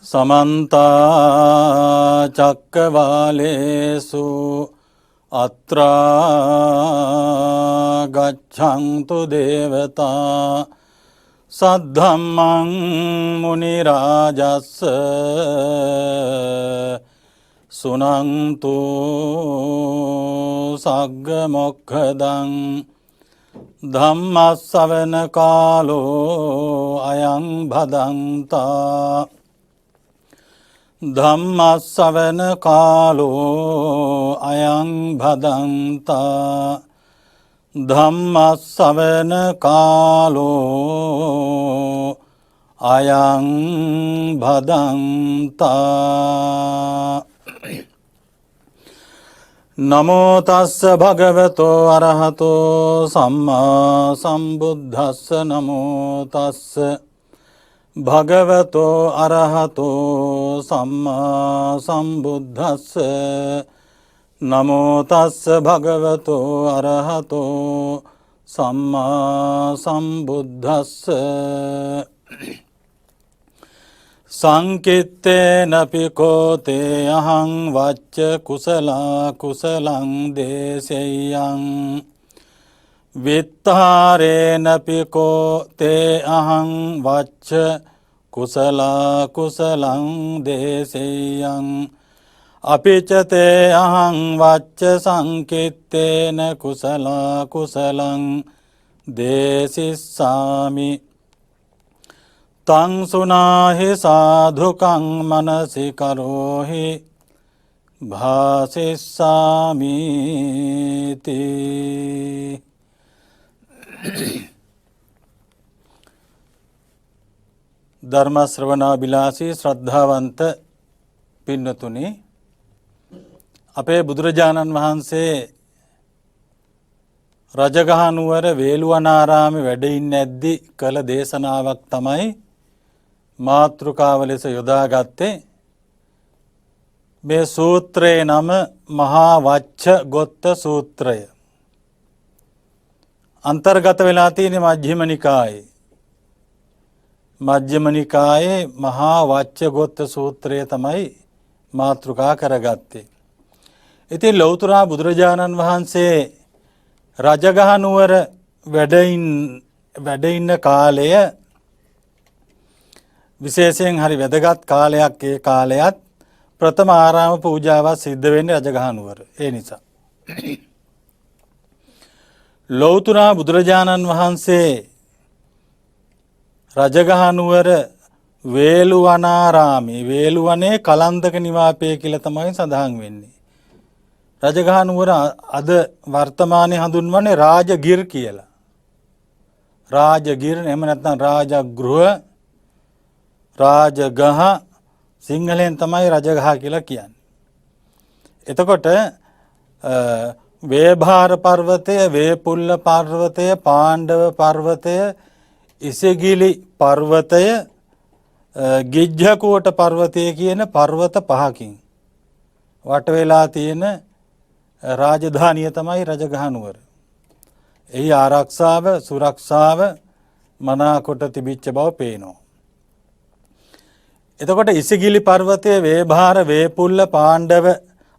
समन्ता चक्रवालेषु अत्रा गच्छन्तु देवता सद्धम्मं मुनिराजस्य सुनन्तु सग्गमोक्षदं धम्मश्रवण कालो अयं भदन्ता धम्मश्रवण कालो अयं भदन्ता धम्मश्रवण कालो अयं भदन्ता। नमो तस्स भगवतो अरहतो सम्मा सम्बुद्धस्स नमो तस्स भगवतो अरहतो सम्मा सम्बुद्धस्स नमो तस्स भगवतो अरहतो सम्मा सम्बुद्धस्स। संकीर्तेन पिको ते अहं वच्च कुशला कुशलं देशेयं वित्तारेण पिको ते अहं वच्च कुशला कुशलं देशेयं अपि च ते अहं वच्च संकीर्तेन कुशला कुशलं देशिष्यामि तं सुनाहि साधुकं मनसि करोहि भासिष्यामीति। धर्मश्रवणाभिलाषी श्रद्धावंत පින්නතුනි, අපේ බුදුරජාණන් වහන්සේ රජගහ නුවර වේළුවනාරාමේ වැඩ ඉන්නේ නැද්දි කළ දේශනාවක් තමයි මාතෘකාව ලෙස යොදාගත්තේ. මේ සූත්‍රයේ නම මහා වච්ච ගොත්ත සූත්‍රය. අන්තර්ගත වෙලා තියෙන මජ්ක්‍ධිම නිකායේ. මජ්ක්‍ධිම නිකායේ මහා වච්ච ගොත්ත සූත්‍රය තමයි මාතෘකා කරගත්තේ. ඉතින් ලෞතර බුදුරජාණන් වහන්සේ රජගහ නුවර වැඩ ඉන්න කාලය විශේෂයෙන් හරි වැදගත් කාලයක්. ඒ කාලයත් ප්‍රථම ආරාම පූජාවක් සිද්ධ වෙන්නේ රජගහ නුවර. ඒ නිසා ලෞතර බුදුරජාණන් වහන්සේ රජගහ නුවර වේළුවනාරාමේ වේළුවනේ කලන්දක නිවාපය කියලා තමයි සඳහන් වෙන්නේ. රජගහ නුවර අද වර්තමානයේ හඳුන්වන්නේ රාජගිර් කියලා. රාජගිර් එහෙම නැත්නම් රාජගෘහ රාජගහ සිංහලෙන් තමයි රජගහ කියලා කියන්නේ. එතකොට වේභාර පර්වතය, වේපුල්ල පර්වතය, පාණ්ඩව පර්වතය, ඉසගිලි පර්වතය, ගිජ්ජකෝට පර්වතය කියන පර්වත පහකින් වට වෙලා තියෙන රාජධානිය තමයි රජගහ නුවර. එහි ආරක්ෂාව සුරක්ෂාව මනාකොට තිබිච්ච බව පේනවා. එතකොට ඉසගිලි පර්වතය, වේභාර, වේපුල්ල, පාණ්ඩව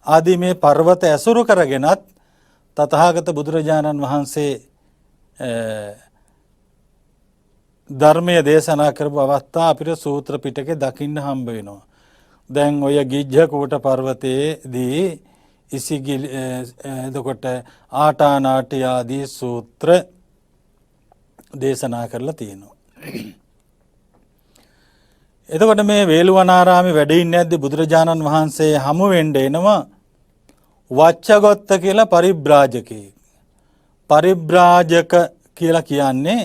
ආදී මේ පර්වත ඇසුරු කරගෙනත් තථාගත බුදුරජාණන් වහන්සේ ධර්මයේ දේශනා කරපු අවස්ථා අපිට සූත්‍ර පිටකේ දකින්න හම්බ වෙනවා. දැන් ඔය ගිජ්ජකූට පර්වතයේදී ඉසිගිලි එතකොට ආටානාටි ආදී සූත්‍ර දේශනා කරලා තියෙනවා. එතකොට මේ වේළුවනාරාමේ වැඩ ඉන්නේ නැද්ද බුදුරජාණන් වහන්සේ හමු වෙන්න එනවා වච්චගොත්ත කියලා පරිබ්‍රාජකෙක්. පරිබ්‍රාජක කියලා කියන්නේ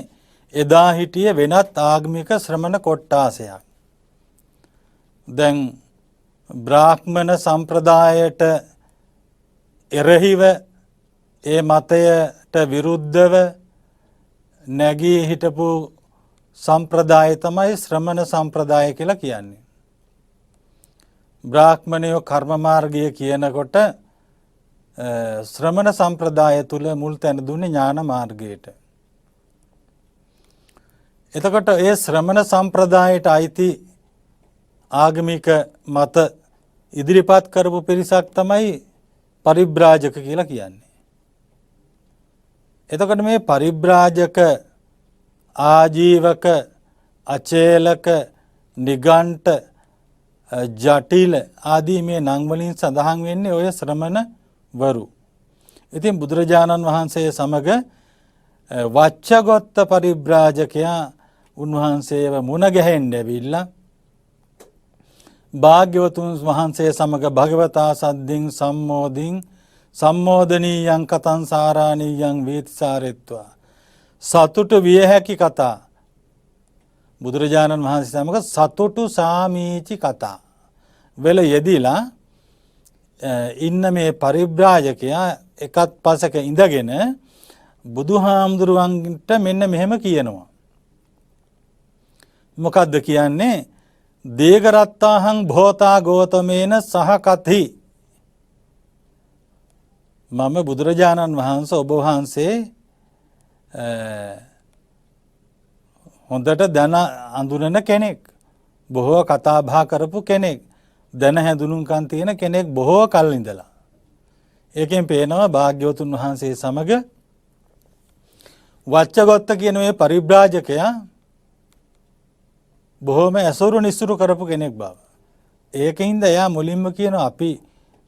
එදා හිටිය වෙනත් ආගමික ශ්‍රමණ කොට්ටාසයක්. දැන් බ්‍රාහ්මණ සම්ප්‍රදායට එරෙහිව ඒ මතයට විරුද්ධව නැගී හිටපු සම්ප්‍රදාය තමයි ශ්‍රමණ සම්ප්‍රදාය කියලා කියන්නේ. බ්‍රාහ්මණයෝ කර්ම මාර්ගය කියනකොට ශ්‍රමණ සම්ප්‍රදාය තුල මුල් තැන දුන්නේ ඥාන මාර්ගයට. එතකොට ඒ ශ්‍රමණ සම්ප්‍රදායට අයිති ආගමික මත ඉදිරිපත් කරපු පිරිසක් තමයි පරිබ්‍රාජක කියලා කියන්නේ. එතකොට මේ පරිබ්‍රාජක, ආජීවක, අචේලක, නිගණ්ඨ, ජටිල ආදී මේ නම් වලින් සඳහන් වෙන්නේ ඔය ශ්‍රමණ වරු. ඉතින් බුදුරජාණන් වහන්සේ සමග වච්චගොත්ත පරිබ්‍රාජකයා උන්වහන්සේව මුණ ගැහෙන්න ඇවිල්ලා භාග්‍යවතුන් වහන්සේ සමග භගවතා සද්දින් සම්මෝදින් සම්මෝදනීයං කතං සාරාණීයං වේතිසාරෙත්වා සතුටු විය හැකි කතා, බුදුරජාණන් වහන්සේ සමග සතුටු සාමීචි කතා වෙල යෙදিলা ඉන්න මේ පරිබ්‍රාජකයා එකත් පසක ඉඳගෙන බුදුහාමුදුරුවන්ට මෙන්න මෙහෙම කියනවා. මොකද්ද කියන්නේ? දේගරත්තාහං භෝතා ගෝතමේන සහකති. මම බුදුරජාණන් වහන්සේ ඔබ වහන්සේ හොඳට දැන අඳුනන කෙනෙක්, බොහෝ කතා බහ කරපු කෙනෙක්, දැන හැඳුනුම්කම් තියෙන කෙනෙක් බොහෝ කල් ඉඳලා. ඒකෙන් පේනවා භාග්‍යවතුන් වහන්සේ සමග වච්චගොත්ත කියන මේ පරිබ්‍රාජකයා බොහෝම ඇසුරු නිසුරු කරපු කෙනෙක් බව. ඒකින්ද එයා මුලින්ම කියනවා අපි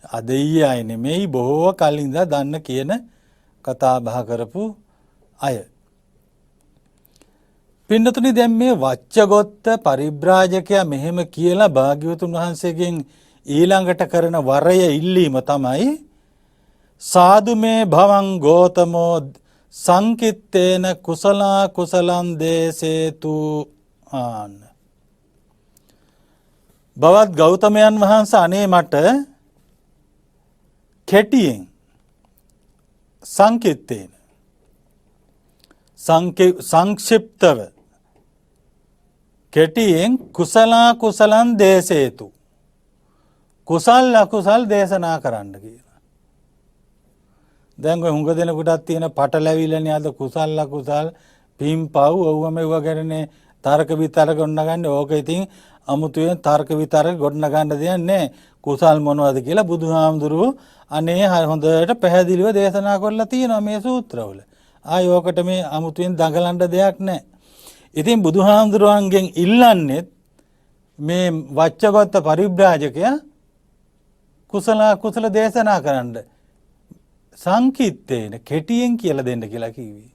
අද ඊයේ අය නෙමෙයි, බොහෝ කල් ඉඳලා දන්න කියන කතා බහ කරපු අය. පින්නතුනි, දැන් මේ වච්චගොත්ත පරිබ්‍රාජකයා මෙහෙම කියලා භාග්‍යවතුන් වහන්සේගෙන් ඊළඟට කරන වරය ඉල්ලීම තමයි සාදු මේ භවං ගෝතමෝ සංකිත්තේන කුසලා කුසලං දේසේතු ආන. බවත් ගෞතමයන් වහන්සේ අනේ මට කෙටියෙන් සංකිත්තේන සංක්ෂිප්තව කෙටියෙන් කුසලා කුසලං දේසේතු කුසල් අකුසල් දේශනා කරන්න කියලා. දැන් ඔය හුඟ දෙනෙකුටත් තියෙන පටලැවිල්ලනේ අද කුසල් අකුසල් පින්පව් ඔව්වම ඒව ගැනනේ තර්ක විතර්ක ගොඩනගන්නේ. ඕක ඉතින් අමුතුවෙන් තර්ක විතර්ක ගොඩනගන්න දෙයක් නැහැ. කුසල් මොනවද කියලා බුදුහාමුදුරුවෝ අනේ හොඳට පැහැදිලිව දේශනා කරලා තියෙනවා මේ සූත්‍රවල. ආයි ඕකට මේ අමුතුවෙන් දඟලන්න දෙයක් නැහැ. ඉතින් බුදුහාමුදුරුවන්ගෙන් ඉල්ලන්නේ මේ වච්චගොත්ත පරිබ්‍රාජකයා කුසල කුසල දේශනා කරන්න සංකිට්ඨේන කෙටියෙන් කියලා දෙන්න කියලා කිව්වේ.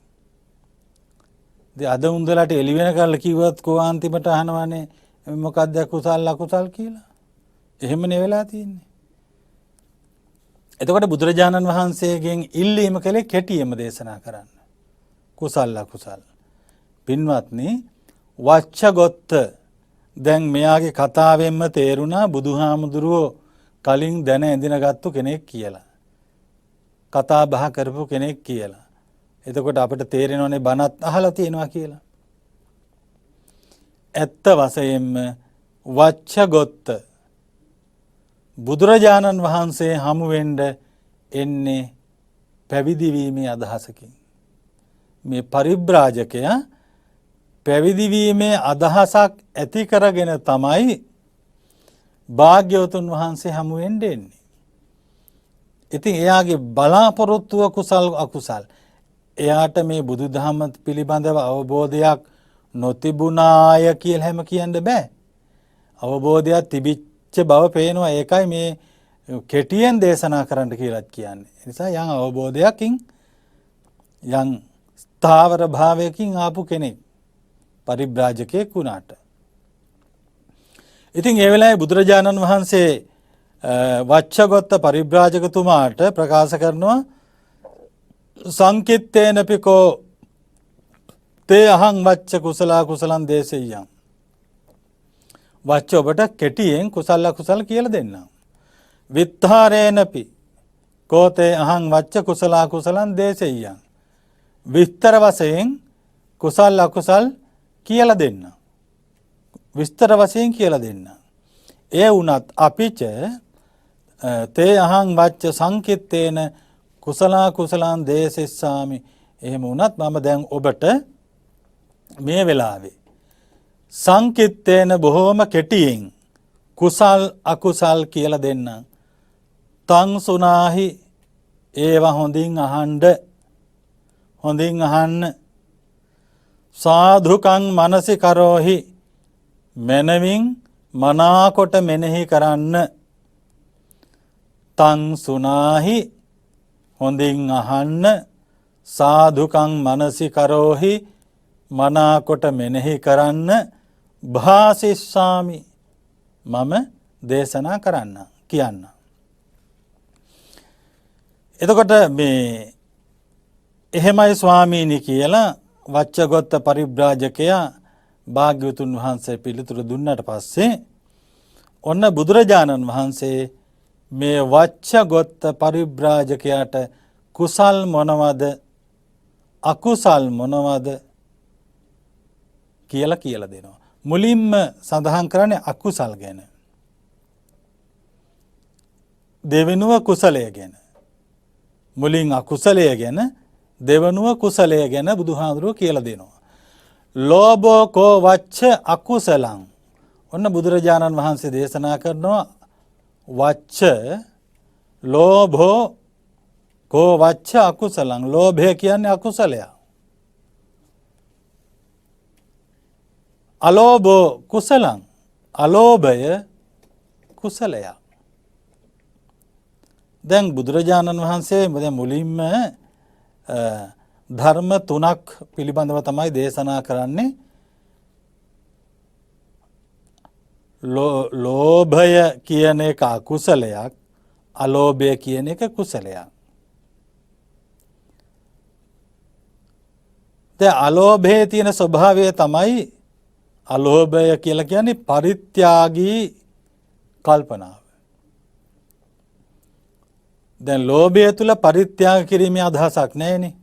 ඉතින් අද උන්දලට එළි වෙන කරලා කිව්වත් කොහාන්තිමට අහනවානේ මොකක්ද කුසල අකුසල් කියලා. එහෙමනේ වෙලා තියෙන්නේ. එතකොට බුදුරජාණන් වහන්සේගෙන් ඉල්ලීම කළේ කෙටියෙන්ම දේශනා කරන්න. කුසල අකුසල්. පින්වත්නි, වච්චගොත්ත දැන් මෙයාගේ කතාවෙන්ම තේරුණා බුදුහාමුදුරුවෝ කලින් දැන ඇඳිනගත්තු කෙනෙක් කියලා. කතා බහ කරපු කෙනෙක් කියලා. එතකොට අපිට තේරෙනවනේ බණත් අහලා තියෙනවා කියලා. ඇත්ත වශයෙන්ම වච්චගොත්ත බුදුරජාණන් වහන්සේ හමු වෙන්න එන්නේ පැවිදි වීමේ අදහසකින්. මේ පරිබ්‍රාජකයා පැවිදි වීමේ අදහසක් ඇති කරගෙන තමයි භාග්‍යවතුන් වහන්සේ හමු වෙන්න එන්නේ. ඉතින් එයාගේ බලාපොරොත්තුව කුසල් අකුසල්. එයාට මේ බුදුදහම පිළිබඳව අවබෝධයක් නොතිබුණාය කියලා හැම කියන්න බෑ. අවබෝධයක් තිබිච්ච බව පේනවා. ඒකයි මේ කෙටියෙන් දේශනා කරන්න කියලාත් කියන්නේ. ඒ නිසා යම් අවබෝධයකින් යම් ස්ථාවර භාවයකින් ආපු කෙනෙක් පරිබ්‍රාජකයෙක් වුණාට. ඉතින් ඒ වෙලාවේ බුදුරජාණන් වහන්සේ වච්චගොත්ත පරිබ්‍රාජකතුමාට ප්‍රකාශ කරනවා සංකිත්තේන පිකෝ තේ අහං වච්ච කුසලා කුසලං දේසෙය්‍යං. වච්ච ඔබට කෙටියෙන් කුසල අකුසල කියලා දෙන්නම්. විත්තරේනපි කෝතේ අහං වච්ච කුසලා කුසලං දේසෙය්‍යං. විස්තර වශයෙන් කුසල අකුසල් කියලා දෙන්න. විස්තර වශයෙන් කියලා දෙන්න. ඒ වුණත් අපිච තේ අහං වච්ච සංකිත්තේන කුසලා කුසලං දේසෙස්සාමි. එහෙම වුණත් මම දැන් ඔබට මේ වෙලාවේ සංකිත්තේන බොහෝම කෙටියෙන් කුසල් අකුසල් කියලා දෙන්න. තං සුනාහි ඒවා හොඳින් අහන්න. සාධුකං මනසි කරෝහි මනමින් මනාකොට මෙනෙහි කරන්න. තං සුනාහි හොඳින් අහන්න. සාධුකං මනසි කරෝහි මනාකොට මෙනෙහි කරන්න. භාසිස්සාමි මම දේශනා කරන්න කියන්න. එතකොට මේ එහෙමයි ස්වාමීනි කියලා වච්චගොත්ත පරිබ්‍රාජකයා භාග්‍යවතුන් වහන්සේ පිළිතුරු දුන්නට පස්සේ ඔන්න බුදුරජාණන් වහන්සේ මේ වච්චගොත්ත පරිබ්‍රාජකයාට කුසල් මොනවද අකුසල් මොනවද කියලා දෙනවා. මුලින්ම සඳහන් කරන්නේ අකුසල් ගැන. දෙවෙනුව කුසලය ගැන. මුලින් අකුසලය ගැන දෙවනුව කුසලය ගැන බුදුහාඳුරුවෝ කියලා දෙනවා. ලෝභෝ කෝ වච්ච අකුසලං. ඔන්න බුදුරජාණන් වහන්සේ දේශනා කරනවා වච්ච ලෝභෝ කෝ වච්ච අකුසලං. ලෝභය කියන්නේ අකුසලයක්. අලෝභෝ කුසලං. අලෝභය කුසලයක්. දැන් බුදුරජාණන් වහන්සේ මුලින්ම ධර්ම තුනක් පිළිබඳව තමයි දේශනා කරන්නේ. ලෝභය කියන එක අකුසලයක්, අලෝභය කියන එක කුසලයක්. දැන් අලෝභයේ තියෙන ස්වභාවය තමයි අලෝභය කියලා කියන්නේ පරිත්‍යාගී කල්පනාව. දැන් ලෝභය තුල පරිත්‍යාග කිරීමේ අදහසක් නැහැනේ.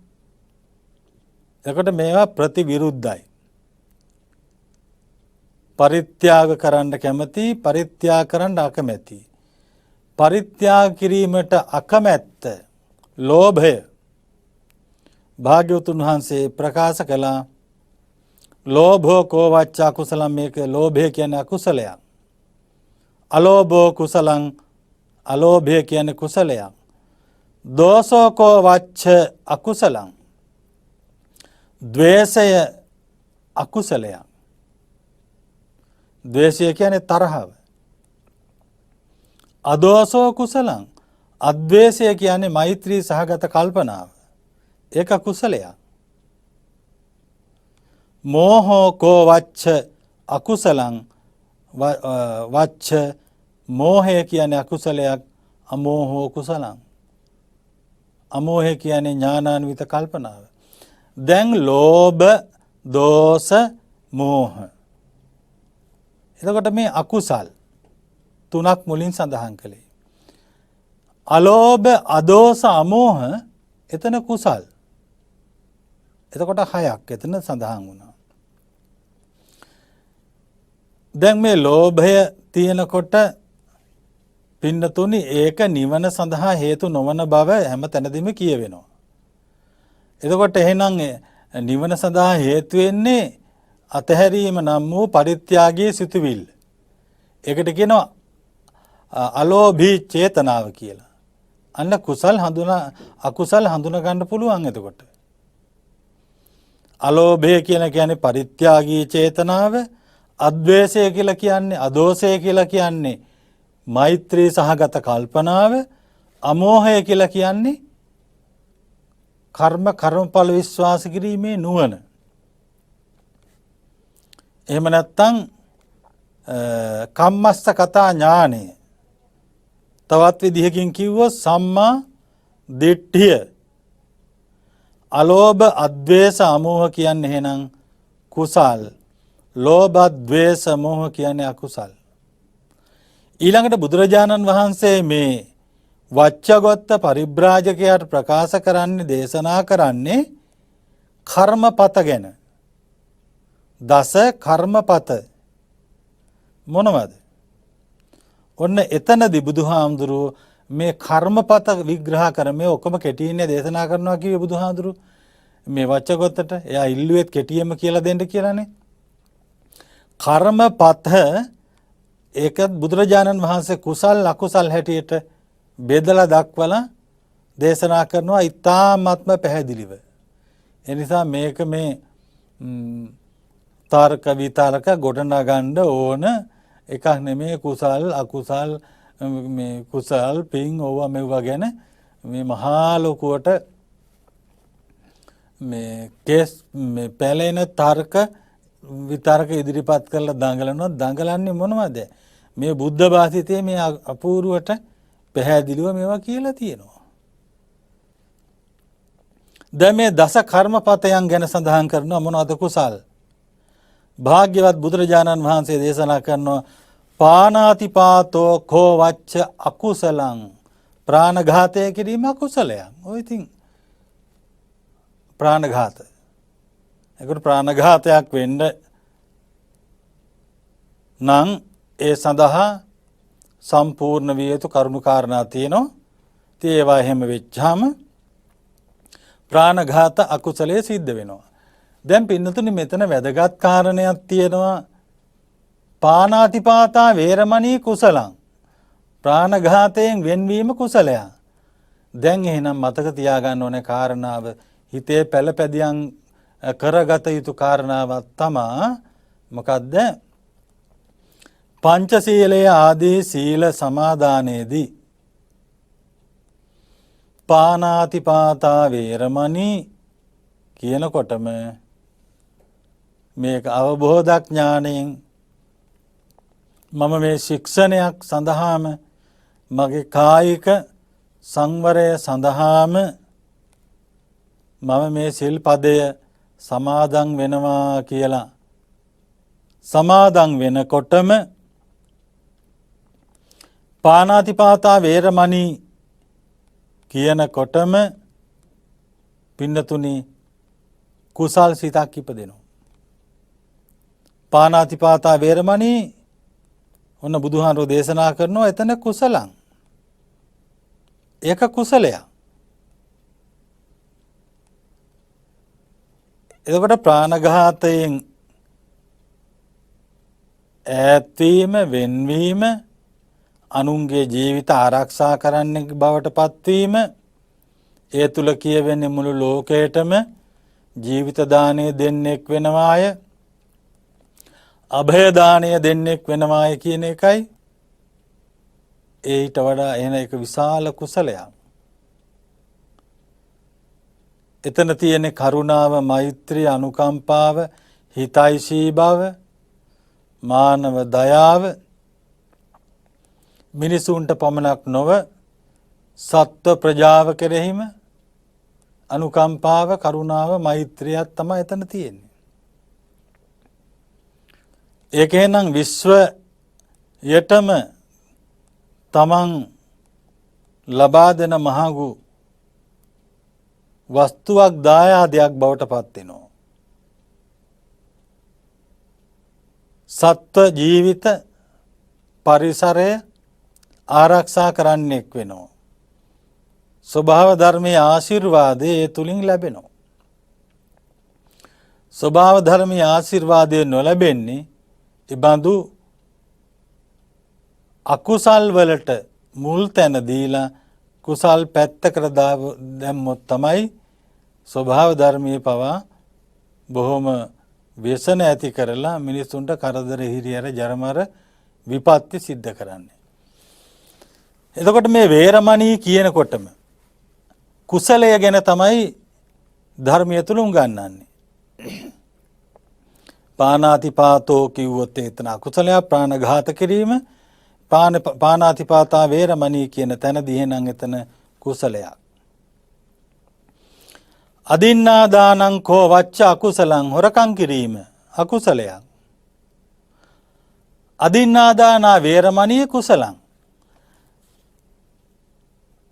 එතකොට මේවා ප්‍රතිවිරුද්ධයි. පරිත්‍යාග කරන්න කැමති, පරිත්‍යාග කරන්න අකමැති. පරිත්‍යාග කිරීමට අකමැත්ත ලෝභය භාග්‍යවතුන් වහන්සේ ප්‍රකාශ කළා. ලෝභෝ කෝ වච්ච අකුසලං. මේක ලෝභය කියන්නේ අකුසලයක්. අලෝභෝ කුසලං. අලෝභය කියන්නේ කුසලයක්. දෝසෝ කෝ වච්ච අකුසලං. ද්වේෂය අකුසලයක්. ද්වේෂය කියන්නේ තරහව. අදෝසෝ කුසලං. අද්වේෂය කියන්නේ මෛත්‍රී සහගත කල්පනාව. ඒක කුසලයක්. මෝහෝ කෝ වච්ච අකුසලං. වච්ච මෝහය කියන්නේ අකුසලයක්. අමෝහෝ කුසලං. අමෝහය කියන්නේ ඥානාන්විත කල්පනාව. දැන් ලෝභ, දෝෂ, මෝහ. එතකොට මේ අකුසල් තුනක් මුලින් සඳහන් කළේ. අලෝභ, අදෝෂ, අමෝහ එතන කුසල්. එතකොට හයක් එතන සඳහන් වුණා. දැන් මේ ලෝභය තියෙනකොට පින්නතුනි ඒක නිවන සඳහා හේතු නොවන බව හැම තැනදීම කියවෙනවා. එතකොට එහෙනම් නිවන සඳහා හේතු වෙන්නේ අතහැරීම නම් වූ පරිත්‍යාගයේ සිතුවිල්ල. ඒකට කියනවා අලෝභී චේතනාව කියලා. අන්න කුසල් අකුසල් හඳුනා ගන්න පුළුවන් එතකොට. අලෝභය කියන්නේ පරිත්‍යාගී චේතනාව, අද්වේෂය කියලා කියන්නේ, අදෝෂය කියලා කියන්නේ මෛත්‍රී සහගත කල්පනාව, අමෝහය කියලා කියන්නේ කර්මඵල විශ්වාස කිරීමේ නුවණ. එහෙම නැත්නම් කම්මස්ස කතා ඥානය. තවත් විදිහකින් කිව්වොත් සම්මා දිට්ඨිය. අලෝභ, අද්වේෂ, අමෝහ කියන්නේ එහෙනම් කුසල්. ලෝභ, ද්වේෂ, මෝහ කියන්නේ අකුසල්. ඊළඟට බුදුරජාණන් වහන්සේ මේ වච්චගොත්ත පරිබ්‍රාජකයාට ප්‍රකාශ කරන්නේ, දේශනා කරන්නේ කර්මපත ගැන. දස කර්මපත මොනවද? ඔන්න එතනදී බුදුහාමුදුරුවෝ මේ කර්මපත විග්‍රහ කර මේ ඔක්කොම කෙටියෙන් දේශනා කරනවා කිව්වේ බුදුහාමුදුරුවෝ මේ වච්චගොත්තට. එයා ඉල්ලුවෙත් කෙටියෙන්ම කියලා දෙන්න කියලානේ. කර්මපත ඒකත් බුදුරජාණන් වහන්සේ කුසල් අකුසල් හැටියට බෙදලා දක්වලා දේශනා කරනවා ඉතාමත්ම පැහැදිලිව. ඒ නිසා මේක මේ තර්ක විතර්ක ගොඩනගන්න ඕන එකක් නෙමේ. කුසල් අකුසල් මේ කුසල් පින් ඕවා මෙවුවා ගැන මේ මහා ලොකුවට මේ කේස් මේ පැලෙන තර්ක විතර්ක ඉදිරිපත් කරලා දඟලනවා. දඟලන්නේ මොනවද? මේ බුද්ධ භාෂිතයේ මේ අපූර්වට පැහැදිලිව මේවා කියලා තියෙනවා. දැන් මේ දස කර්මපතයන් ගැන සඳහන් කරනවා මොනවද කුසල්? භාග්‍යවත් බුදුරජාණන් වහන්සේ දේශනා කරනවා පානාතිපාතෝ කෝ වච්ච අකුසලං ප්‍රාණඝාතය කිරීම අකුසලයක්. ඔය ඉතින් ප්‍රාණඝාත. ඒකට ප්‍රාණඝාතයක් වෙන්න නම් ඒ සඳහා සම්පූර්ණ විය යුතු කරුණු කාරණා තියෙනවා. ඉතින් ඒවා එහෙම වෙච්චාම ප්‍රාණඝාත අකුසලයේ සිද්ධ වෙනවා. දැන් පින්නතුනි මෙතන වැදගත් කාරණයක් තියෙනවා. පානාතිපාතා වේරමණී කුසලං ප්‍රාණඝාතයෙන් වෙන්වීම කුසලයක්. දැන් එහෙනම් මතක තියාගන්න ඕනේ කාරණාව හිතේ පළපැදියම් කරගත යුතු කාරණාවක් තමා මොකද්ද? පංචශීලයේ ආදී සීල සමාදානයේදී පානාතිපාතා වේරමණී කියනකොටම මේක අවබෝධඥාණයෙන් මම මේ ශික්ෂණයක් සඳහාම මගේ කායික සංවරය සඳහාම මම මේ සිල්පදය සමාදන් වෙනවා කියලා සමාදන් වෙනකොටම පානාතිපාතා වේරමණී කියනකොටම පින්නතුනි කුසල් සිතක් ඉපදෙනවා. පානාතිපාතා වේරමණී ඔන්න බුදුහාමුදුරෝ දේශනා කරනවා එතන කුසලං. ඒක කුසලයක්. එතකොට ප්‍රාණඝාතයෙන් ඈත්වීම වෙන්වීම අනුන්ගේ ජීවිත ආරක්ෂා කරන්න බවට පත්වීම ඒ තුල කියවෙන්නේ මුළු ලෝකයටම ජීවිත දාණය දෙන්නෙක් වෙනවාය අභය දාණය දෙන්නෙක් වෙනවාය කියන එකයි ඊට වඩා එන එක විශාල කුසලයක්. එතන තියෙන කරුණාව මෛත්‍රිය අනුකම්පාව හිතයිශී බව මානව දයාව මිනිසුන්ට පමණක් නොව සත්ව ප්‍රජාව කෙරෙහිම අනුකම්පාව කරුණාව මෛත්‍රියක් තමයි එතන තියෙන්නේ. ඒකෙනම් විශ්වයටම තමන් ලබා දෙන මහඟු වස්තුවක් දායාදයක් බවට පත් වෙනවා. සත්ව ජීවිත පරිසරය ආරක්ෂා කරන්නෙක් වෙනවා. ස්වභාව ධර්මයේ ආශිර්වාදය ඒ තුලින් ලැබෙනවා. ස්වභාව ධර්මයේ ආශිර්වාදය නොලැබෙන්නේ ඉබඳු අකුසල් වලට මුල් තැන දීලා කුසල් පැත්තකට දැම්මොත් තමයි ස්වභාව ධර්මයේ පවා බොහොම ව්‍යසන ඇති කරලා මිනිසුන්ට කරදර හිරියර ජරමර විපත්ති සිද්ධ කරන්නේ. එතකොට මේ වේරමණී කියනකොටම කුසලය ගැන තමයි ධර්මයේ තුල උගන්වන්නේ. පානාතිපාතෝ කිව්වොත් එතන අකුසලයක් ප්‍රාණඝාත කිරීම පානාතිපාතා වේරමණී කියන තැනදී එහෙනම් එතන කුසලයක්. අදින්නා දානං කෝ වච්ච අකුසලං හොරකම් කිරීම අකුසලයක්. අදින්නා දානා වේරමණී කුසලං.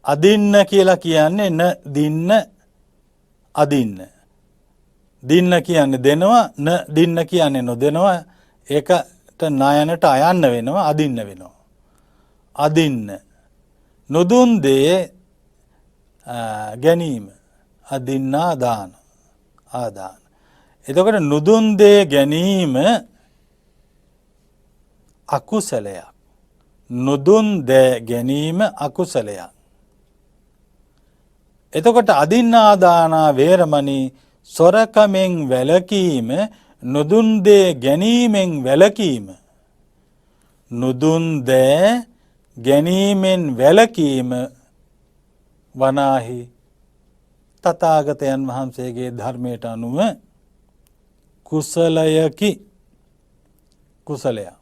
අදින්න කියලා කියන්නේ න දින්න අදින්න. දින්න කියන්නේ දෙනවා න දින්න කියන්නේ නොදෙනවා. ඒකට ණයනට අයන්න වෙනවා අදින්න වෙනවා. අදින්න නොදුන් දේ ගැනීම අදින්නා දාන ආදාන. එතකොට නොදුන් දේ ගැනීම අකුසලයක්. නොදුන් දෑ ගැනීම අකුසලයක්. එතකොට අදින්නාදානා වේරමණී සොරකමෙන් වැළකීම නොදුන් දේ ගැනීමෙන් වැළකීම. නොදුන් දෑ ගැනීමෙන් වැළකීම වනාහි තථාගතයන් වහන්සේගේ ධර්මයට අනුව කුසලයකි. කුසලයක්.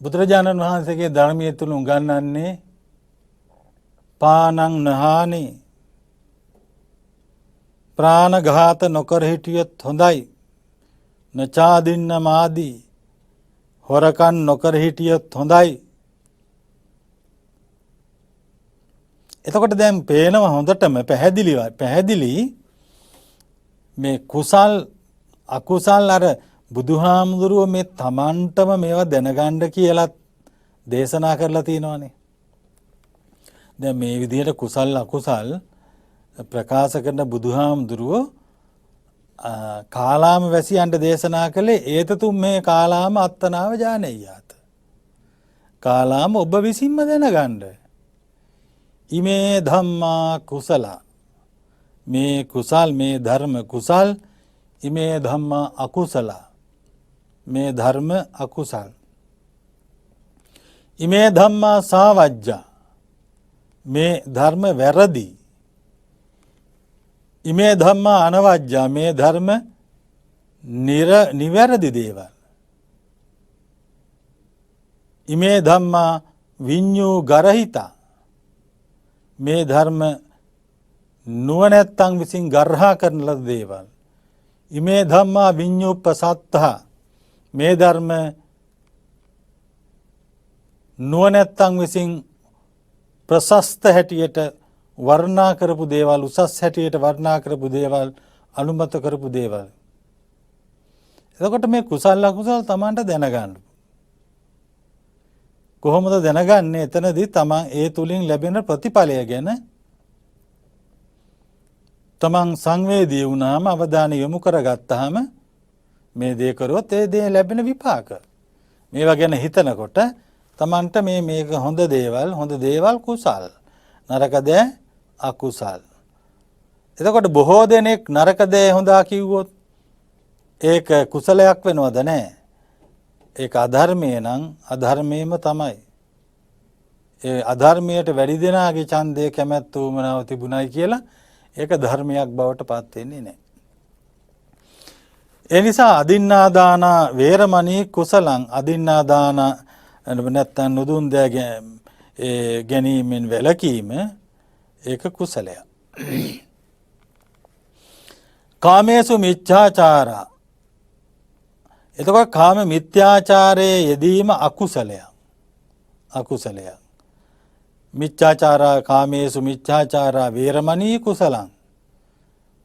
බුදුරජාණන් වහන්සේගේ ධර්මයේ තුල උගන්වන්නේ පානං නහානි ප්‍රාණඝාත නොකර හිටියොත් හොඳයි. නචාදින්න මාදී හොරකම් නොකර හිටියොත් හොඳයි. එතකොට දැන් පේනවා හොඳටම පැහැදිලි මේ කුසල් අකුසල් අර බුදුහාමුදුරුවෝ මේ තමන්ටම මේවා දැනගන්න කියලා දේශනා කරලා තියෙනවානේ. දැන් මේ විදිහට කුසල් අකුසල් ප්‍රකාශ කරන බුදුහාමුදුරුවෝ කාලාම වැසියන්ට දේශනා කළේ ඒතතුම් මේ කාලාම අත්තනාව ඥානෙය්‍යාත. කාලාම ඔබ විසින්ම දැනගන්න. ඉමේ ධම්මා කුසල මේ කුසල් මේ ධර්ම කුසල් ඉමේ ධම්මා අකුසල මේ ධර්ම අකුසල්. ඉමේ ධම්මා සාවජ්ජා මේ ධර්ම වැරදි. ඉමේ ධම්මා අනවජ්ජා මේ ධර්ම නිවැරදි දේවල්. ඉමේ ධම්මා විඤ්ඤූ ගරහිතා මේ ධර්ම නුවණැත්තන් විසින් ගර්හා කරන ලද දේවල්. ඉමේ ධම්මා විඤ්ඤුප්පසත්තා මේ ධර්ම නුවණැත්තන් විසින් ප්‍රශස්ත හැටියට වර්ණනා කරපු දේවල්, උසස් හැටියට වර්ණනා කරපු දේවල්, අනුමත කරපු දේවල්. එතකොට මේ කුසල අකුසල තමන්ට දැනගන්න. කොහොමද දැනගන්නේ? එතනදී තමන් ඒ තුලින් ලැබෙන ප්‍රතිඵලය ගැන තමන් සංවේදී වුණාම අවධානය යොමු කරගත්තාම මේ දේ කරොත් ඒ දේ ලැබෙන විපාක. මේවා ගැන හිතනකොට තමන්ට මේක හොඳ දේවල් කුසල්. නරක දේ අකුසල්. එතකොට බොහෝ දෙනෙක් නරක දේ හොඳා කිව්වොත් ඒක කුසලයක් වෙනවද නැහැ? ඒක අධර්මයේ නම් අධර්මයේම තමයි. ඒ අධර්මයට වැඩි දෙනාගේ ඡන්දය කැමැත්ත උමනාව තිබුණයි කියලා ඒක ධර්මයක් බවට පත් වෙන්නේ නැහැ. ඒ නිසා අදින්නාදාන වේරමණී කුසලං අදින්නාදාන නැත්නම් නුදුන් දෑ ගැනීමෙන් වැළකීම ඒක කුසලයක්. කාමේසු මිච්ඡාචාරා එතකොට කාම මිත්‍යාචාරයේ යෙදීම අකුසලයක්. අකුසලයක්. මිච්ඡාචාරා කාමේසු මිච්ඡාචාරා වේරමණී කුසලං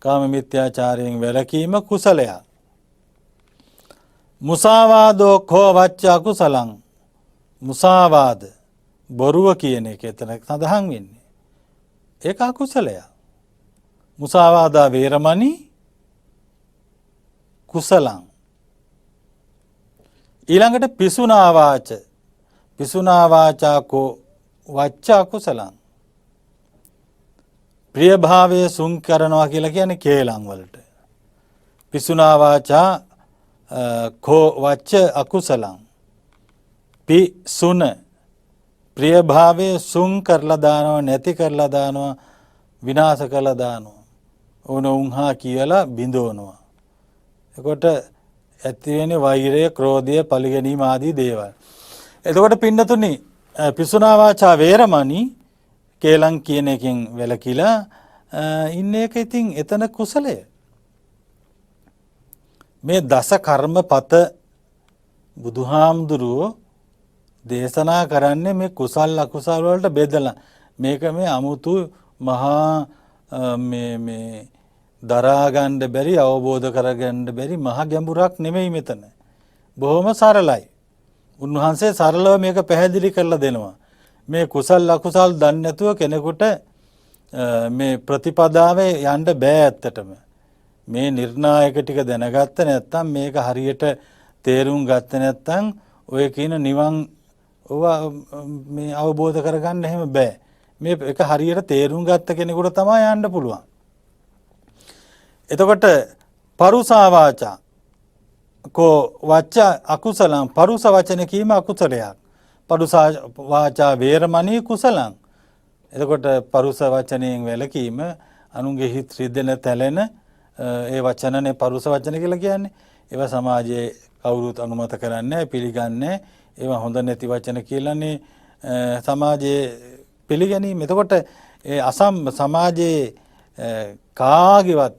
කාම මිත්‍යාචාරයෙන් වැළකීම කුසලයක්. මුසාවාදෝ කෝ වච්ච අකුසලං මුසාවාද බොරුව කියන එක එතන සඳහන් වෙන්නේ. ඒක අකුසලයක්. මුසාවාදා වේරමණී කුසලං. ඊළඟට පිසුනා වාචාකෝ වච්ච අකුසලං. ප්‍රිය භාවයේ සුන් කරනවා කියලා කියන්නේ කේලම් වලට. පිසුනා වාචා කෝ වච්ච අකුසලං. පිසුන ප්‍රිය භාවයේ සුන් කරලා දානවා, නැති කරලා දානවා, විනාශ කරලා දානවා. උන්හා කියලා බිඳවනවා. එතකොට ඇති වෙන්නේ වෛරය, ක්‍රෝධය, පරිගැනීම ආදී දේවල්. එතකොට පින්නතුනි පිසුනා වාචා වේරමණී කේලම් කියන එකෙන් වැළකීලා ඉන්න එක ඉතින් එතන කුසලය. මේ දස කර්මපත බුදුහාමුදුරුවෝ දේශනා කරන්නේ මේ කුසල් අකුසල් වලට බෙදලා. මේක මේ අමුතු මහා මේ දරා ගන්න බැරි, අවබෝධ කරගන්න බැරි මහා ගැඹුරක් නෙමෙයි මෙතන. බොහොම සරලයි. උන්වහන්සේ සරලව මේක පැහැදිලි කරලා දෙනවා. මේ කුසල් අකුසල් දන්නේ නැතුව කෙනෙකුට මේ ප්‍රතිපදාවේ යන්න බෑ ඇත්තටම. මේ නිර්ණායක ටික දැනගත්ත නැත්නම් මේක හරියට තේරුම් ගත්තේ නැත්නම් ඔය කියන නිවන් ඔවා මේ අවබෝධ කරගන්න එහෙම බෑ. මේ එක හරියට තේරුම් ගත්ත කෙනෙකුට තමයි යන්න පුළුවන්. එතකොට පරුසා වාචා කෝ වච්ච අකුසලං පරුස වචන කීම අකුසලයක්. පරුසා වාචා වේරමණී කුසලං. එතකොට පරුස වචනයෙන් වැළකීම අනුන්ගේ හිත රිදෙන තැලෙන ඒ වචනනේ පරුස වචන කියලා කියන්නේ. ඒවා සමාජයේ කවුරුත් අනුමත කරන්නේ පිළිගන්නේ. ඒවා හොඳ නැති වචන කියලානේ සමාජයේ පිළිගැනීම. එතකොට ඒ සමාජයේ කාගේවත්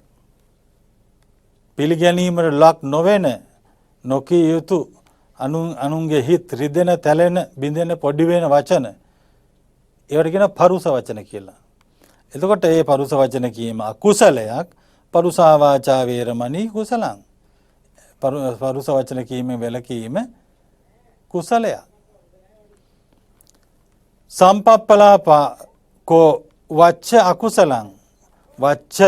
පිළිගැනීමට ලක් නොවන නොකිය යුතු අනුන්ගේ හිත රිදෙන තැලෙන බිඳෙන පොඩි වෙන වචන ඒවට කියන පරුස වචන කියලා. එතකොට මේ පරුස වචන කීම අකුසලයක්. පරුසා වාචා වේරමණී කුසලං. පරුස වචන කීමෙන් වැළකීම කුසලයක්. සම්පප්පලාපා කෝ වච්ච අකුසලං. වච්ච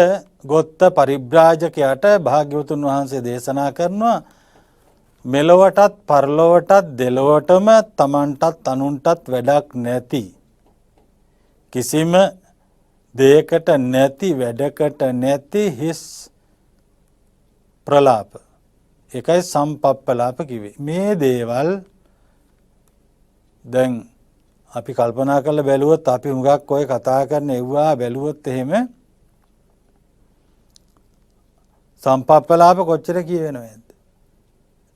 ගොත්ත පරිබ්‍රාජකයාට භාග්‍යවතුන් වහන්සේ දේශනා කරනවා මෙලොවටත් පරලොවටත් දෙලොවටම තමන්ටත් අනුන්ටත් වැඩක් නැති කිසිම දෙයකට නැති වැඩකට නැති හිස් ප්‍රලාප. ඒකයි සම්පප්පලාප කිව්වේ. මේ දේවල් දැන් අපි කල්පනා කරලා බැලුවොත් අපි හුඟක් ඔය කතා කරන ඒවා බැලුවොත් එහෙම සම්පප්පලාප කොච්චර කියවෙනවද?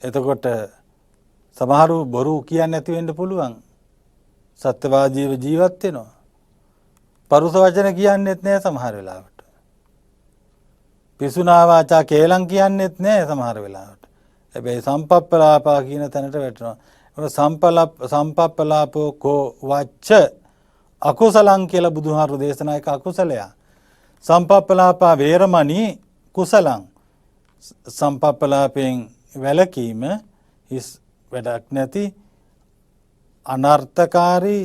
එතකොට සමහරු බොරු කියන්නේ නැති වෙන්න පුළුවන්. සත්‍යවාදීව ජීවත් වෙනවා. පරුස වචන කියන්නේත් නෑ සමහර වෙලාවට. පිසුනා වාචා කේලම් කියන්නේත් නෑ සමහර වෙලාවට. හැබැයි සම්පප්පලාපා කියන තැනට වැටෙනවා. සම්පප්පලාපෝ කෝ වච්ච අකුසලං කියලා බුදුහාරු දේශනා එක අකුසලයක්. සම්පප්පලාපා වේරමණී කුසලං. සම්පප්පලාපයෙන් වැළකීම හිස් වැඩක් නැති අනර්ථකාරී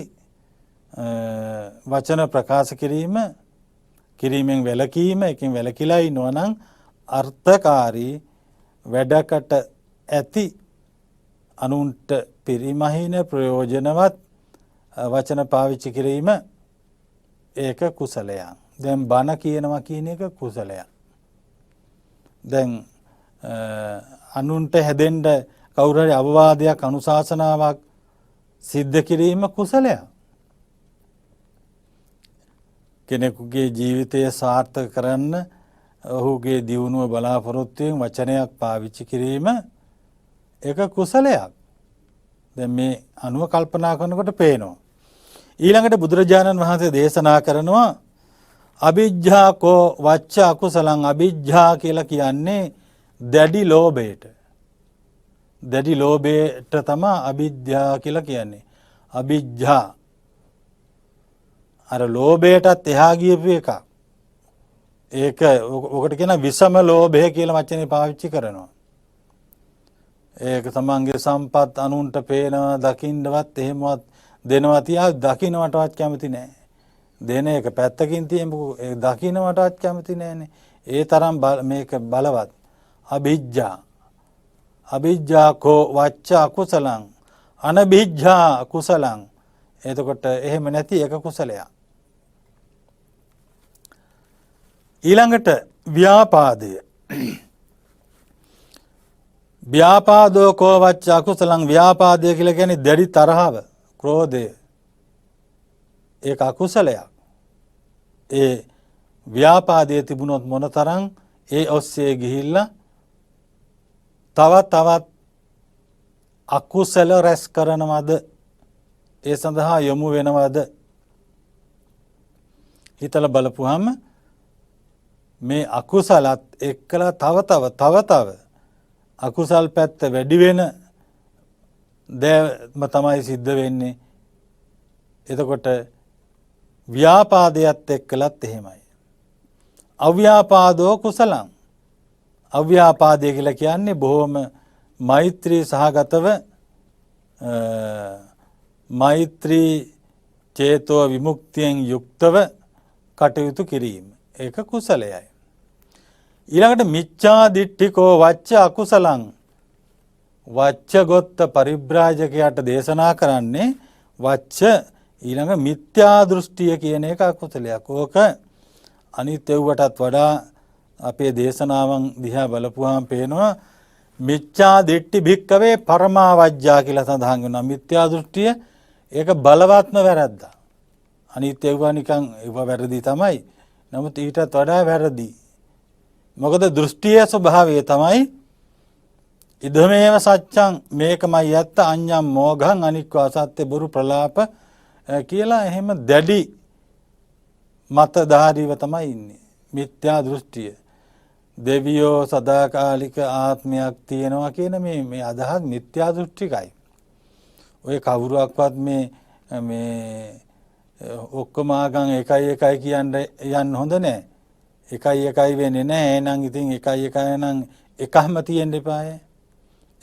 වචන ප්‍රකාශ කිරීමෙන් වැළකීම එකෙන් වැළකීලා ඉන්නවා නම් අර්ථකාරී වැඩකට ඇති අනුන්ට පරිමහින ප්‍රයෝජනවත් වචන පාවිච්චි කිරීම ඒක කුසලයක්. දැන් බණ කියනවා කියන එක කුසලයක්. දැන් අනුන්ට හැදෙන්න කවුරු හරි අවවාදයක් අනුශාසනාවක් සිද්ධ කිරීම කුසලයක්. කෙනෙකුගේ ජීවිතය සාර්ථක කරන්න ඔහුගේ දියුණුව බලාපොරොත්තුවෙන් වචනයක් පාවිච්චි කිරීම ඒක කුසලයක්. දැන් මේ අනුව කල්පනා කරනකොට පේනවා. ඊළඟට බුදුරජාණන් වහන්සේ දේශනා කරනවා අවිජ්ජා කෝ වච්ච අකුසලං. අවිජ්ජා කියලා කියන්නේ දැඩි ලෝභයට. දැඩි ලෝභයට තමයි අවිද්‍යාව කියලා කියන්නේ. අවිජ්ජා අර ලෝභයටත් එහා ගියපු එක. ඒක ඔකට කියන විසම ලෝභය කියලා වචනේ පාවිච්චි කරනවා. ඒක තමන්ගේ සම්පත් අනුන්ට පේනවා දකින්නවත් එහෙමවත් දෙනවා තියා දකින්නවටවත් කැමති නැහැ. දෙන එක පැත්තකින් තියමුකෝ ඒ දකින්නවටවත් කැමති නැහැනේ. ඒ තරම් මේක බලවත්. අවිජ්ජා. අවිජ්ජා කෝ වච්ච අකුසලං. අනවිජ්ජා කුසලං. එතකොට එහෙම නැති එක කුසලයක්. ඊළඟට ව්‍යාපාදය. ව්‍යාපාදෝ කෝ වච්ච අකුසලං. ව්‍යාපාදය කියලා කියන්නේ දැඩි තරහව, ක්‍රෝධය. ඒක අකුසලයක්. ඒ ව්‍යාපාදයේ තිබුණොත් මොනතරම් ඒ ඔස්සේ ගිහිල්ලා තවත් අකුසල රැස් කරනවද? ඒ සඳහා යොමු වෙනවද? හිතලා බලපුවාම මේ අකුසලත් එක්කලා තව අකුසල් පැත්ත වැඩි වෙන දේම තමයි සිද්ධ වෙන්නේ. එතකොට ව්‍යාපාදයට එක්කලත් එහෙමයි. අව්‍යාපාදෝ කුසලං. අව්‍යාපාදය කියලා කියන්නේ බොහොම මෛත්‍රී සහගතව මෛත්‍රී චේතෝ විමුක්තියෙන් යුක්තව කටයුතු කිරීම. ඒක කුසලයයි. ඊළඟට මිච්ඡා දිට්ඨිකෝ වච්ච අකුසලං. වච්චගොත්ත පරිබ්‍රාජකයාට දේශනා කරන්නේ වච්ච ඊළඟ මිත්‍යා දෘෂ්ටිය කියන එක අකුසලයක්. ඕක අනිත් ඒවටත් වඩා අපේ දේශනාවන් දිහා බලපුවාම පේනවා මිච්ඡා දිට්ඨි භික්කවේ පරමාවජ්ජා කියලා සඳහන් වෙනවා. මිත්‍යා දෘෂ්ටිය ඒක බලවත්ම වැරද්දා. අනිත් ඒවා නිකන් ඒවා වැරදි තමයි. නමුත් ඊටත් වඩා වැරදි. මොකද දෘෂ්ටියේ ස්වභාවය තමයි ඉදමේව සත්‍යං මේකමයි යත්ත අඤ්ඤම් මෝඝං අනික්වා සත්‍ය බොරු ප්‍රලාප කියලා එහෙම දැඩි මතධාරීව තමයි ඉන්නේ. මිත්‍යා දෘෂ්ටිය. දෙවියෝ සදාකාලික ආත්මයක් තියෙනවා කියන මේ අදහස් මිත්‍යා දෘෂ්ටිකයි. ඔය කවුරුවක්වත් මේ ඔක්කොම ආගම් එකයි කියන්න යන්න හොඳ නැහැ. එකයි වෙන්නේ නැහැ. එහෙනම් ඉතින් එකයි නම් එකම තියෙන්න එපාය.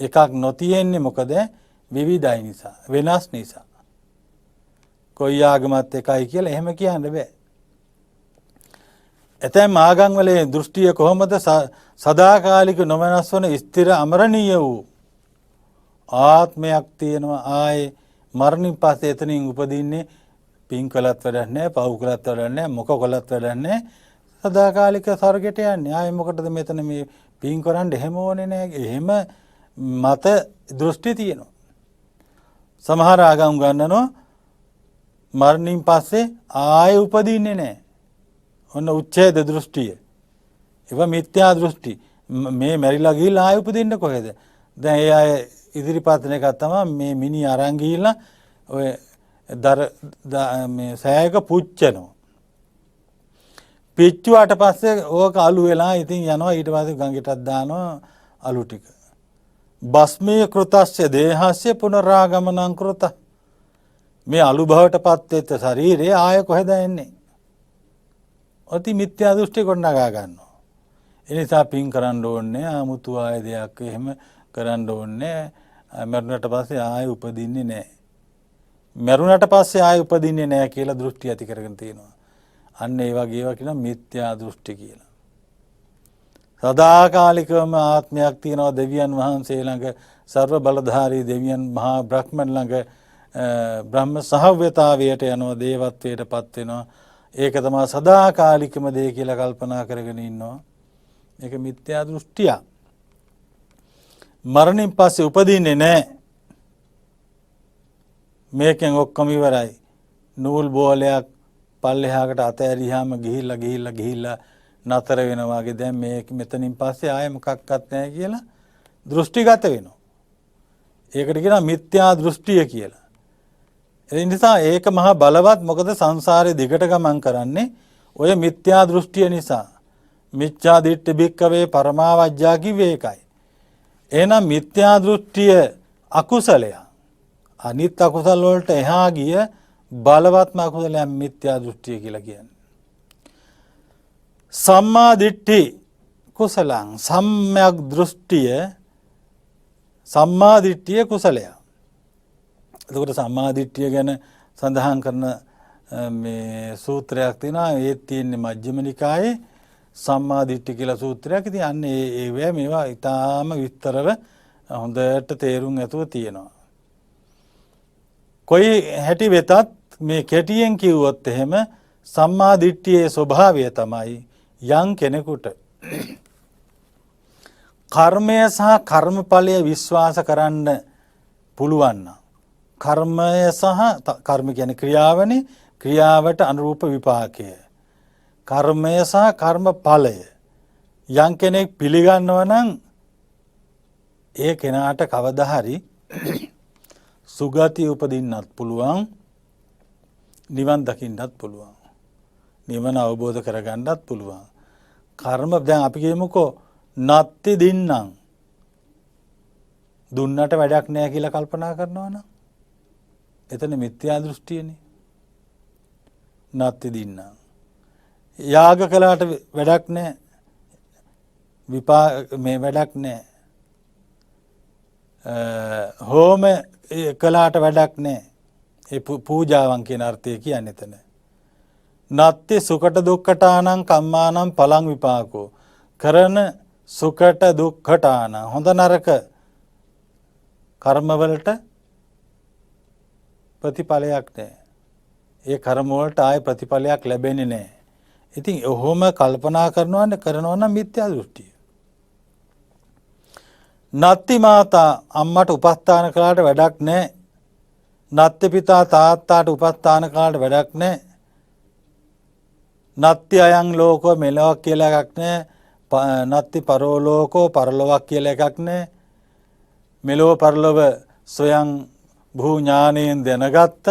එකක් නොතියෙන්නේ මොකද? විවිධයි නිසා, වෙනස් නිසා. කොයි ආගමත් එකයි කියලා එහෙම කියන්න බෑ. එතෙන් ආගම් වල දෘෂ්ටිය කොහොමද සදාකාලික නොවෙනස් වන ස්ථිර අමරණීය වූ ආත්මයක් තියෙනවා. ආයේ මරණින් පස්සේ එතනින් උපදින්නේ පින් කළත් වැඩක් නැහැ, පව් කළත් වැඩක් නැහැ, මොක කළත් වැඩක් නැහැ. සදාකාලික ස්වර්ගයට යන්නේ. ආයේ මොකටද මෙතන මේ පින් කරන්න එහෙම ඕනේ නැහැ. එහෙම මත දෘෂ්ටි තියෙනවා. සමහර ආගම් ගන්නනවා මරණින් පස්සේ ආයේ උපදින්නේ නැහැ. ඔන්න උච්ඡේද දෘෂ්ටිය. ඒවා මිත්‍යා දෘෂ්ටි. මේ මැරිලා ගිහිල්ලා ආයෙ උපදින්න කොහෙද? දැන් ඒ අය ඉදිරිපත් වෙන එකක් තමයි මේ මිනි අරන් ගිහිල්ලා ඔය මේ සෑයක පුච්චනවා. පිච්චුවාට පස්සේ ඕක අලු වෙලා ඉතින් යනවා. ඊට පස්සේ ගඟටත් දානවා අලු ටික. බස්මී කෘතස්ය දේහස්ය පුනරාගමනං කෘත. මේ අලු බවටපත් වෙච්ච ශරීරය ආයෙ කොහෙද එන්නේ? අති මිත්‍යා දෘෂ්ටි ගොඩනගා ගන්නවා. ඒ නිසා පින් කරන්න ඕනේ, 아무තු ආය දෙයක් එහෙම කරන්න ඕනේ. මරුණට පස්සේ ආයෙ උපදින්නේ නැහැ. මරුණට පස්සේ ආයෙ උපදින්නේ නැහැ කියලා දෘෂ්ටි ඇති කරගෙන තියෙනවා. අන්න ඒ වගේ ඒවා කියනවා මිත්‍යා දෘෂ්ටි කියලා. සදාකාලිකවම ආත්මයක් තියෙනවා දෙවියන් වහන්සේ ළඟ, සර්ව බලධාරී දෙවියන් මහා බ්‍රහ්මන් ළඟ බ්‍රහ්ම සහව්‍යතාවයට යනවා, දේවත්වයටපත් වෙනවා. ඒක තමයි සදාකාලිකම දේ කියලා කල්පනා කරගෙන ඉන්නවා. ඒක මිත්‍යා දෘෂ්ටිය. මරණින් පස්සේ උපදින්නේ නැහැ. මේකෙන් ඔක්කොම ඉවරයි. නූල් බෝලයක් පල්ලෙහාකට අතෑරියාම ගිහිල්ලා නතර වෙනවා වගේ දැන් මේක මෙතනින් පස්සේ ආයෙ මොකක්වත් නැහැ කියලා දෘෂ්ටිගත වෙනවා. ඒකට කියනවා මිත්‍යා දෘෂ්ටිය කියලා. ඒ නිසා ඒක මහා බලවත්. මොකද සංසාරේ දිගට ගමන් කරන්නේ ඔය මිත්‍යා දෘෂ්ටිය නිසා. මිච්ඡා දිට්ඨි භික්කවේ පරමාවජ්ජා කිව්වේ ඒකයි. එහෙනම් මිත්‍යා දෘෂ්ටිය අකුසලයක්. අනිත් අකුසල වලට එහා ගිය බලවත්ම අකුසලයක් මිත්‍යා දෘෂ්ටිය කියලා කියන්නේ. සම්මා දිට්ඨි කුසලං සම්‍යක් දෘෂ්ටිය සම්මා දිට්ඨිය කුසලයක්. එතකොට සම්මා දිට්ඨිය ගැන සඳහන් කරන මේ සූත්‍රයක් තියෙනවා. ඒ තියෙන්නේ මජ්ක්‍ධිම නිකායේ සම්මා දිට්ඨි කියලා සූත්‍රයක්. ඉතින් අන්න ඒ මේවා ඊටාම විස්තරව හොඳට තේරුම් ඇතුව තියෙනවා. කොයි හැටි වෙතත් මේ කෙටියෙන් කිව්වොත් එහෙම සම්මා දිට්ඨියේ ස්වභාවය තමයි යම් කෙනෙකුට කර්මය සහ කර්මඵලය විශ්වාස කරන්න පුළුවන් නම්, කර්මය සහ කර්ම කියන්නේ ක්‍රියාවනේ, ක්‍රියාවට අනුරූප විපාකය, කර්මය සහ කර්මඵලය යම් කෙනෙක් පිළිගන්නවා නම් ඒ කෙනාට කවදා හරි සුගතිය උපදින්නත් පුළුවන්, නිවන් දකින්නත් පුළුවන්, නිවන අවබෝධ කරගන්නත් පුළුවන්. කර්ම දැන් අපි කියමුකෝ නත්ති දින්නම් දුන්නට වැඩක් නැහැ කියලා කල්පනා කරනවා නම් එතන මිත්‍යා දෘෂ්ටියනේ. නත්ති දින්නම් යාග කළාට වැඩක් නැහැ, මේ වැඩක් නැහැ, හෝම කළාට වැඩක් නැහැ. ඒ පූජාවන් කියන අර්ථය කියන්නේ එතන. නත්ති සුකට දුක්ඛටානං කම්මානං පලං විපාකෝ. කරන සුකට දුක්ඛටාන හොඳ නරක කර්මවලට ප්‍රතිඵලයක් නැහැ. ඒ කර්ම වලට ආයේ ප්‍රතිඵලයක් ලැබෙන්නේ නැහැ. ඉතින් ඔහොම කල්පනා කරනවා නම් මිත්‍යා දෘෂ්ටිය. නත්ති මාතා අම්මට උපස්ථාන කළාට වැඩක් නැහැ. නත්ති පිතා තාත්තාට උපස්ථාන කළාට වැඩක් නැහැ. නත්ති අයං ලෝකෝ මෙලොවක් කියලා එකක් නැහැ. නත්ති පරෝලෝකෝ පරලොවක් කියලා එකක් නැහැ. මෙලොව පරලොව සොයන් භූ ඥානයෙන් දැනගත්ත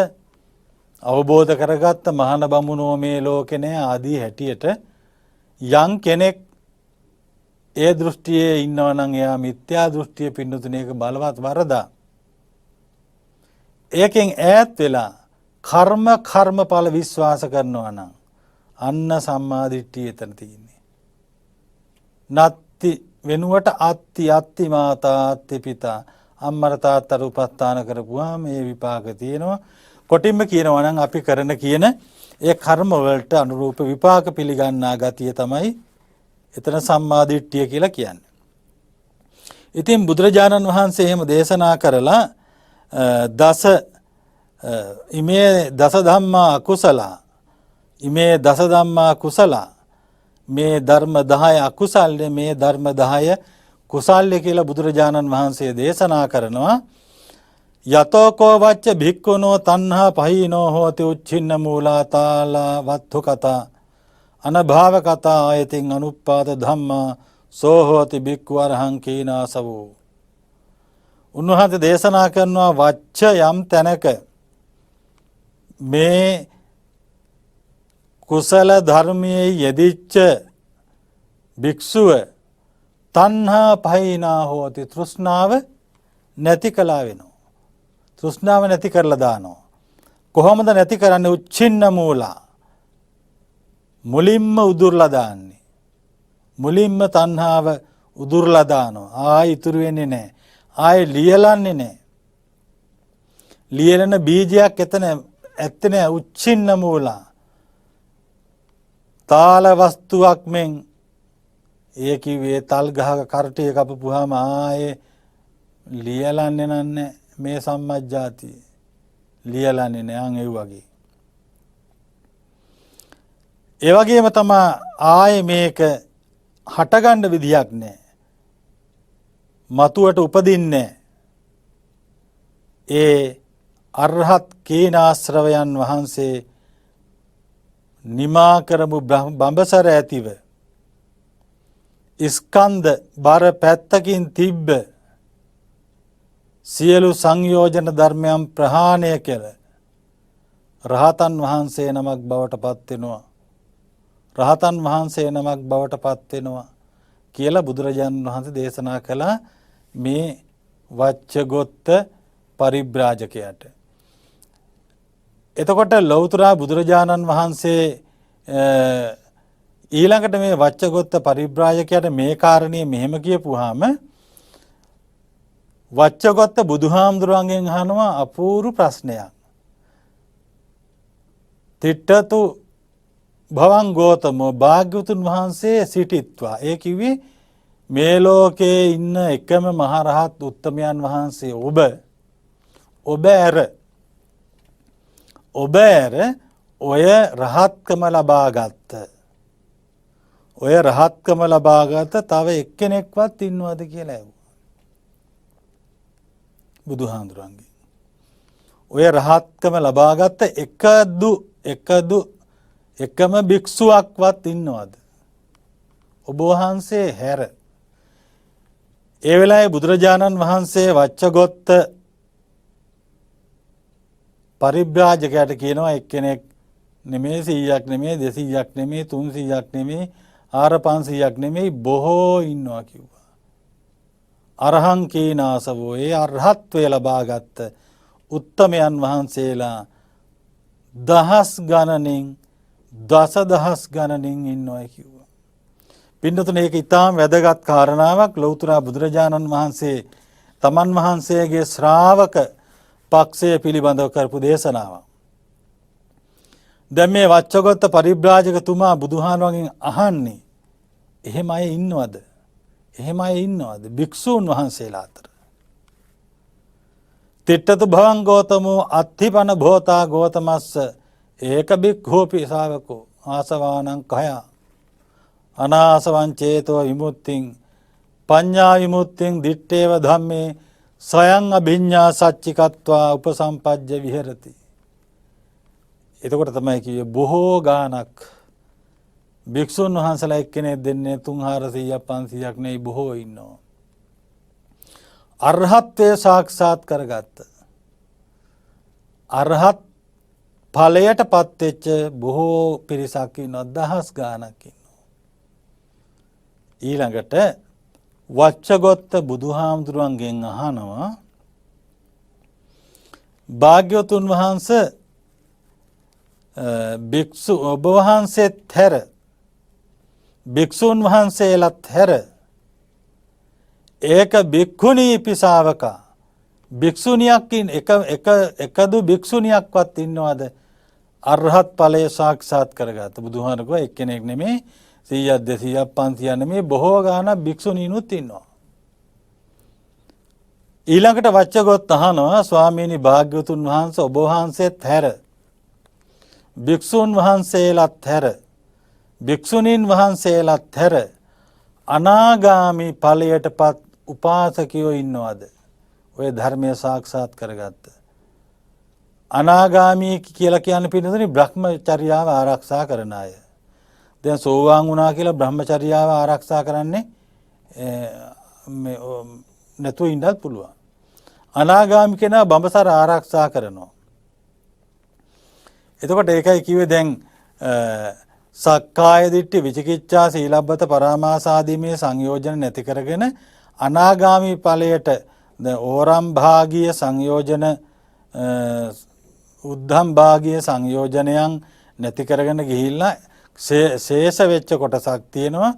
අවබෝධ කරගත්ත මහාන බමුණෝ මේ ලෝකේ නැහැ ආදී හැටියට යම් කෙනෙක් ඒ දෘෂ්ටියේ ඉන්නවා නම් එයා මිත්‍යා දෘෂ්ටිය පින්නතුනේ ඒක බලවත් වරදා. ඒකෙන් ඈත් වෙලා කර්මඵල විශ්වාස කරනවා නම් අන්න සම්මා දිට්ඨිය එතන තියෙන්නේ. නත්ති වෙනුවට අත්ති මාතා අත්ති පිතා අම්මර තාත්තට උපස්ථාන කරපුවාම මේ විපාක තියෙනවා. කොටින්ම කියනවා නම් අපි කරන කියන ඒ කර්ම වලට අනුරූප විපාක පිළිගන්නා ගතිය තමයි එතන සම්මා දිට්ඨිය කියලා කියන්නේ. ඉතින් බුදුරජාණන් වහන්සේ එහෙම දේශනා කරලා ඉමේ දස ධම්මා අකුසල ඉමේ දස ධම්මා කුසල මේ ධර්ම 10 අකුසල්ය මේ ධර්ම 10 කුසල්ය කියලා බුදුරජාණන් වහන්සේ දේශනා කරනවා. යතෝකෝ වච්ච භික්ඛුනෝ තණ්හා පහීනෝ හෝති උච්චින්න මූලාතාලා වත්තු කතා අනභාව කතා ආයතින් අනුප්පාද ධම්මා සෝ හෝති භික්ඛු අරහං කීනාසවෝ. උන්වහන්සේ දේශනා කරනවා වච්ච යම් තැනක මේ කුසල ධර්මයේ යෙදිච්ච භික්ෂුව තණ්හා පහීනා හෝති තෘෂ්ණාව නැති කළා වෙනවා. තෘෂ්ණාව නැති කරලා දානවා. කොහොමද නැති කරන්නේ? උච්චින්න මූලා මුලින්ම උදුරලා දාන්නේ. මුලින්ම තණ්හාව උදුරලා දානවා. ආයි ඉතුරු වෙන්නේ නැහැ. ආයි ලියලන්නේ නැහැ. ලියලන බීජයක් එතන ඇත්තේ නැහැ. උච්චින්න මූලා තාල වස්තුවක් මෙන් ඒ කිව්වේ තල් ගහක කරටිය කපපුවාම ආයේ ලියලන්නේ නැහැ. මේ සම්මජ්ජාති ලියලන්නේ නෑ ඒ වගේ. ඒ වගේම තමයි ආයේ මේක හටගන්න විදියක් නෑ. මතුවට උපදින්නේ ඒ අරහත් කේනාශ්‍රවයන් වහන්සේ නිමා කරමු බඹසර ඇතිව ස්කන්ධ බර පැත්තකින් තිබ්බ සියලු සංයෝජන ධර්මයන් ප්‍රහාණය කළ රහතන් වහන්සේ නමක් බවට පත් වෙනවා. රහතන් වහන්සේ නමක් බවට පත් වෙනවා කියලා බුදුරජාණන් වහන්සේ දේශනා කළා මේ වච්චගොත්ත පරිබ්‍රාජකයාට. එතකොට ලෞතර බුදුරජාණන් වහන්සේ ඊළඟට මේ වච්චගොත්ත පරිබ්‍රාජකයාට මේ කාරණේ මෙහෙම කියපුවාම වච්චගොත්ත බුදුහාමුදුරුවන්ගෙන් අහනවා අපූර්ව ප්‍රශ්නයක්. තිට්ඨතු භවං ගෝතමෝ භාග්‍යවතුන් වහන්සේ සිටිත්වා. ඒ කිව්වේ මේ ලෝකේ ඉන්න එකම මහරහත් උත්තමයන් වහන්සේ ඔබ ඇර ඔය රහත්කම ලබාගත්ත තව එක්කෙනෙක්වත් ඉන්නවද කියලා ඇහුවා. බුදුහාමුදුරන්ගේ ඔය රහත්කම ලබාගත්ත එකම භික්ෂුවක්වත් ඉන්නවද ඔබ වහන්සේ හැර? ඒ වෙලාවේ බුදුරජාණන් වහන්සේ වච්චගොත්ත පරිබ්‍රාජකයාට කියනවා එක්කෙනෙක් නෙමෙයි 100ක් නෙමෙයි 200ක් නෙමෙයි 300ක් නෙමෙයි 400ක් නෙමෙයි බොහෝ ඉන්නවා කිව්වා. අරහං කීනාසවෝ ඒ අරහත්වය ලබාගත් උත්තමයන් වහන්සේලා දහස් ගණනින් දසදහස් ගණනින් ඉන්නවා කිව්වා. පින්නතුනේ ඒක ඊටාම් වැදගත් කාරණාවක්. ලෞතර බුදුරජාණන් වහන්සේ තමන් වහන්සේගේ ශ්‍රාවක පක්ෂය පිළිබඳව කරපු දේශනාවක්. දැන් මේ වච්චගොත්ත පරිබ්‍රාජකතුමා බුදුහාමුදුරන්ගෙන් අහන්නේ එහෙම අය ඉන්නවද? භික්ෂූන් වහන්සේලා අතර. තිට්ඨතු භවං ගෝතමෝ අත්ථිපන භෝතා ගෝතමස්ස ඒක බික්ඛෝපි ශාවකෝ ආසවානං කය අනාසවං චේතෝ විමුක්තිං පඤ්ඤා විමුක්තිං දිත්තේව ධම්මේ සයං අභිඤ්ඤා සච්චිකත්වා උපසම්පජ්ජ විහෙරති. එතකොට තමයි කියේ බොහෝ ගානක් භික්ෂුන් වහන්සේලා එක්කෙනෙක් දෙන්නේ 300ක් 500ක් නෙයි බොහෝ ඉන්නවා. අරහත්ත්වය සාක්ෂාත් කරගත්ත. අරහත් ඵලයට පත් වෙච්ච බොහෝ පිරිසක් ඉන්නවා දහස් ගානක් ඉන්නවා. ඊළඟට වච්චගොත්ත බුදුහාමුදුරුවන්ගෙන් අහනවා භාග්‍යවතුන් වහන්සේ භික්ෂු ඔබ වහන්සේත් හැර භික්ෂුන් වහන්සේලාත් හැර ඒක භික්ඛුණී පිසාවකා භික්ෂුණියක් එකදු භික්ෂුණියක්වත් ඉන්නවද අරහත් ඵලය සාක්ෂාත් කරගත්ත. බුදුහාමුදුරුවෝ එක්කෙනෙක් නෙමෙයි 100ක් 200ක් 500ක් නෙමෙයි බොහෝ ගාණක් භික්ෂුණීනුත් ඉන්නවා. ඊළඟට වච්චගොත් අහනවා ස්වාමීනි භාග්‍යවතුන් වහන්සේ ඔබ වහන්සේත් හැර භික්ෂුන් වහන්සේලාත් හැර භික්ෂුණීන් වහන්සේලාත් හැර අනාගාමි ඵලයටපත් උපාසකයෝ ඉන්නවද? ඔය ධර්මය සාක්ෂාත් කරගත්ත. අනාගාමී කියලා කියන්නේ පිළිතුරේ බ්‍රහ්මචර්යාව ආරක්ෂා කරන අය. දැන් සෝවාන් වුණා කියලා බ්‍රහ්මචර්යාව ආරක්ෂා කරන්නේ නැතුව ඉන්නත් පුළුවන්. අනාගාමී කෙනා බඹසර ආරක්ෂා කරනවා. එතකොට ඒකයි කිව්වේ දැන් සක්කාය දිට්ඨි විචිකිච්ඡා සීලබ්බත පරාමාස ආදී මේ සංයෝජන නැති කරගෙන අනාගාමී ඵලයට ඕරම් භාගීය සංයෝජන උද්ධම් භාගීය සංයෝජනයන් නැති කරගෙන ගිහිල්ලා ශේෂ වෙච්ච කොටසක් තියෙනවා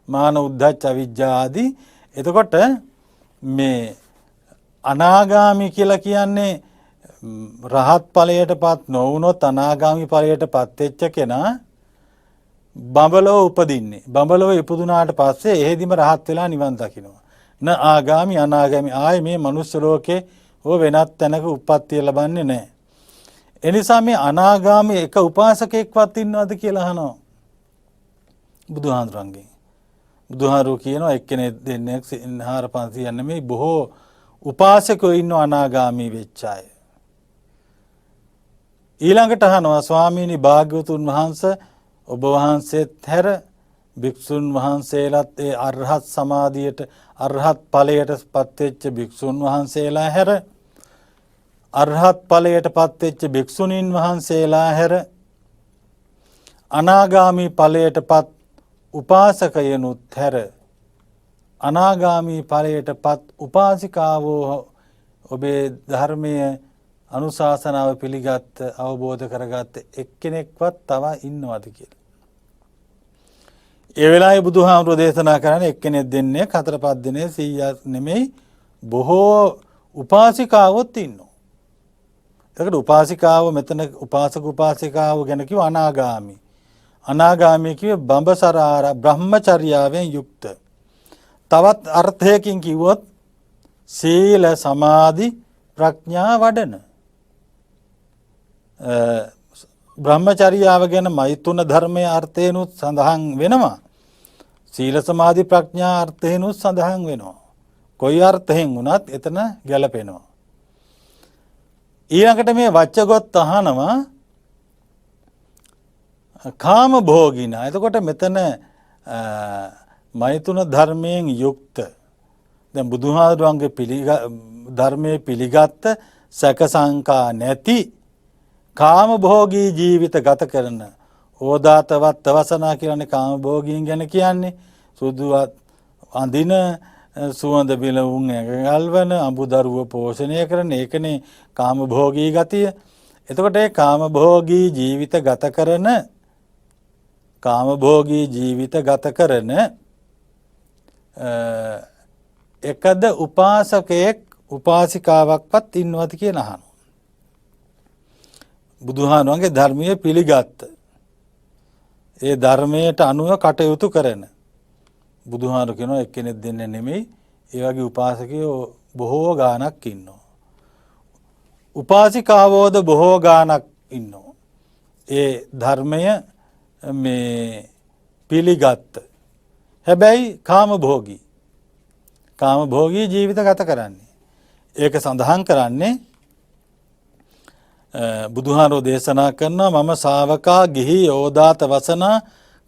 මාන උද්ධච්ච අවිජ්ජා ආදී. එතකොට මේ අනාගාමී කියලා කියන්නේ රහත් ඵලයටපත් නොවුනොත් අනාගාමී ඵලයටපත් වෙච්ච කෙනා බඹලව උපදින්නේ. බඹලව ඉපදුනාට පස්සේ එහෙදිම රහත් වෙලා නිවන් දකිනවා. න ආගාමි අනාගාමි ආයේ මේ මනුස්ස ලෝකේ හෝ වෙනත් තැනක උප්පත්තිය ලබන්නේ නැහැ. එනිසා මේ අනාගාමි එක උපාසකෙක්වත් ඉන්නවද කියලා අහනවා බුදුහාඳුරන්ගෙන්. බුදුහාරු කියනවා එක්කෙනෙක් දෙන්නෙක් 400 නෙමෙයි බොහෝ උපාසකයෝ ඉන්නවා අනාගාමි වෙච්ච අය. ඊළඟට අහනවා ස්වාමීනි භාග්‍යවතුන් වහන්සේ ඔබ වහන්සේත් හැර භික්ෂුන් වහන්සේලාත් ඒ අරහත් සමාධියට අරහත් ඵලයට පත් වෙච්ච භික්ෂුන් වහන්සේලා හැර අරහත් ඵලයට පත් වෙච්ච භික්ෂුණීන් වහන්සේලා හැර අනාගාමී ඵලයට පත් උපාසකයනුත් හැර අනාගාමී ඵලයට පත් උපාසිකාවෝ ඔබේ ධර්මයේ අනුශාසනාව පිළිගත් අවබෝධ කරගත්ත එක්කෙනෙක්වත් තව ඉන්නවද කියලා. ඒ වෙලාවේ බුදුහාමුදුරෝ දේශනා කරන්නේ එක්කෙනෙක් දෙන්නේ 4-5 දිනේ 100ක් නෙමෙයි බොහෝ උපාසිකාවොත් ඉන්නවා. ඒකට උපාසිකාව මෙතන උපාසක උපාසිකාව ගැන කිව්ව අනාගාමි. අනාගාමී කිව්වේ බඹසර බ්‍රහ්මචර්යාවෙන් යුක්ත. තවත් අර්ථයකින් කිව්වොත් සීල සමාධි ප්‍රඥා වඩන බ්‍රහ්මචර්යාව ගැන මෛතුන ධර්මයේ අර්ථයනුත් සඳහන් වෙනවා. සීල සමාධි ප්‍රඥා අර්ථයනුත් සඳහන් වෙනවා. කොයි අර්ථයෙන් වුණත් එතන ගැලපෙනවා. ඊළඟට මේ වච්චගොත් අහනවා කාම භෝගිනා. එතකොට මෙතන මෛතුන ධර්මයෙන් යුක්ත දැන් බුදුහාමුදුරන්ගේ ධර්මයේ පිළිගත්ත සැක සංකා නැති කාම භෝගී ජීවිත ගත කරන ඕදාතවත් තවසනා කියන්නේ කාම භෝගීන් ගැන කියන්නේ සුදු අඳින සුවඳ බිලවුන් ඇඟල්වන අඹදරුව පෝෂණය කරන ඒකනේ කාම භෝගී ගතිය. එතකොට ඒ කාම භෝගී ජීවිත ගත කරන එකද උපාසකයෙක් උපාසිකාවක්වත් ඉන්නවද කියලා අහනවා. බුදුහාමුදුරන්ගේ ධර්මයේ පිළිගත්ත ඒ ධර්මයට අනුව කටයුතු කරන බුදුහාමුදුරු කියනවා එක්කෙනෙක් දෙන්නේ නෙමෙයි ඒ වගේ උපාසකයෝ බොහෝ ගාණක් ඉන්නවා. උපාසිකාවෝද බොහෝ ගානක් ඉන්නවා. ඒ ධර්මය මේ පිළිගත්ත. හැබැයි කාමභෝගී. කාමභෝගී ජීවිත ගත කරන්නේ. ඒක සඳහන් කරන්නේ බුදුහාරෝ දේශනා කරනවා මම ශාවකා ගිහි යෝදාත වසනා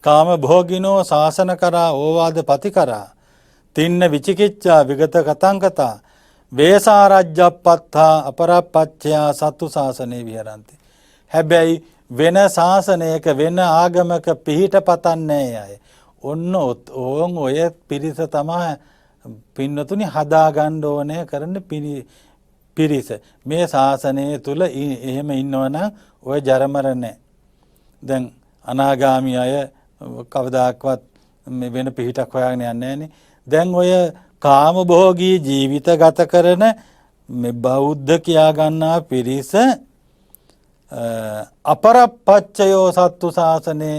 කාමභෝගිනෝ ශාසන කරා ඕවාද පති කරා තින්න විචිකිච්ඡා විගත කතං කතා වේසාරජ්ජප්පත්තා අපරප්පච්චයා සත්තු ශාසනේ විහරಂತಿ. හැබැයි වෙන ශාසනයක වෙන ආගමක පිහිට පතන්නේ අය. ඔන්න ඔය පිරිස තමයි පින්නතුනි හදාගන්න ඕනේ කරන්න පිරිස. මේ ශාසනය තුල එහෙම ඉන්නවනම් ඔය ජරමර නැහැ. දැන් අනාගාමී අය කවදාක්වත් වෙන පිහිටක් හොයාගෙන යන්නේ නැහනේ. දැන් ඔය කාමභෝගී ජීවිත ගත කරන මේ බෞද්ධ කියා ගන්නා පිරිස අපරප්පච්චයෝ සත්තු ශාසනේ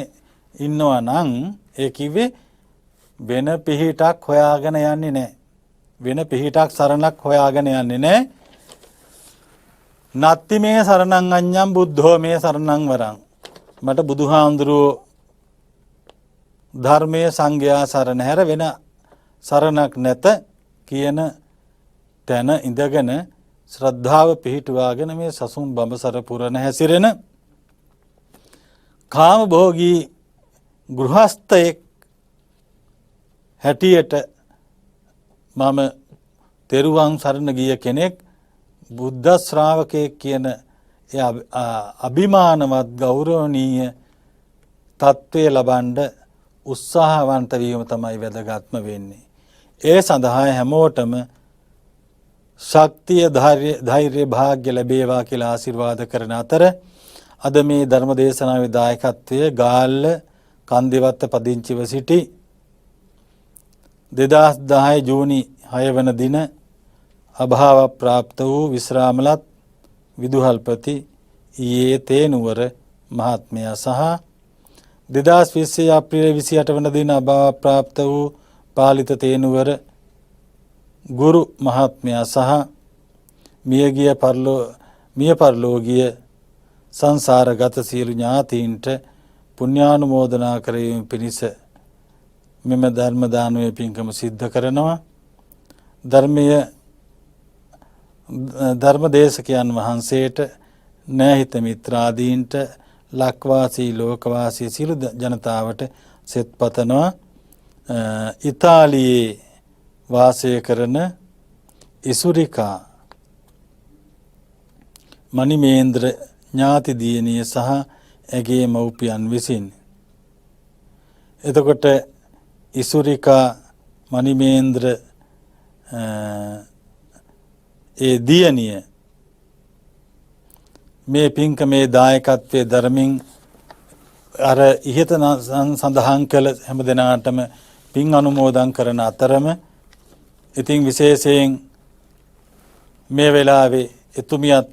ඉන්නවා නම් ඒ කිව්වේ වෙන පිහිටක් හොයාගෙන යන්නේ නැහැ. වෙන පිහිටක් සරණක් හොයාගෙන යන්නේ නැහැ. නත්ති මේ සරණං අඤ්ඤං බුද්ධෝ මේ සරණං වරං. මට බුදුහාඳුරෝ ධර්මයේ සංඝයා සරණ හැර වෙන සරණක් නැත කියන තැන ඉඳගෙන ශ්‍රද්ධාව පිහිටුවාගෙන මේ සසුන් බඹසර පුරන හැසිරෙන කාමභෝගී ගෘහස්තයෙක් හැටියට මම තෙරුවන් සරණ ගිය කෙනෙක් බුද්ධ ශ්‍රාවකයෙක් කියන අභිමානවත් ගෞරවනීය තත්ත්වය ලබන්න උත්සාහවන්ත වීම තමයි වැදගත්ම වෙන්නේ. ඒ සඳහා හැමෝටම ශක්තිය ධෛර්ය භාග්‍ය ලැබේවා කියලා ආශිර්වාද කරන අතර අද මේ ධර්ම දේශනාවේ දායකත්වයේ ගාල්ල කන්දෙවත්ත පදිංචිව සිටි 2010 ජූනි 6 වන දින අභාව ප්‍රාප්ත වූ විශ්‍රාමලත් විදුහල්පති ඊයේ තේනුවර මහත්මයා සහ 2020 අප්‍රේල් 28 වන දින අභාව ප්‍රාප්ත වූ පාලිත තේනුවර ගුරු මහත්මයා සහ මිය පරලෝකීය සංසාරගත සියලු ඥාතීන්ට පුණ්‍යානුමෝදනා කිරීම පිණිස මෙම ධර්ම දානමය පින්කම සිද්ධ කරනවා. ධර්මදේශකයන් වහන්සේට නෑහිත මිත්‍රාදීන්ට ලක්වාසී ලෝකවාසී සියලු ජනතාවට සෙත් පතනවා. ඉතාලියේ වාසය කරන ඉසුරිකා මණිමේන්ද්‍ර ඥාති දියණිය සහ ඇගේ මව්පියන් විසින්. එතකොට ඉසුරිකා මණිමේන්ද්‍ර ඒ දියණිය මේ පින්කමේ දායකත්වයේ ධර්මින් අර ඉහත සඳහන් කළ හැම දිනාටම පින් අනුමෝදන් කරන අතරම ඉතින් විශේෂයෙන් මේ වෙලාවේ එතුමියත්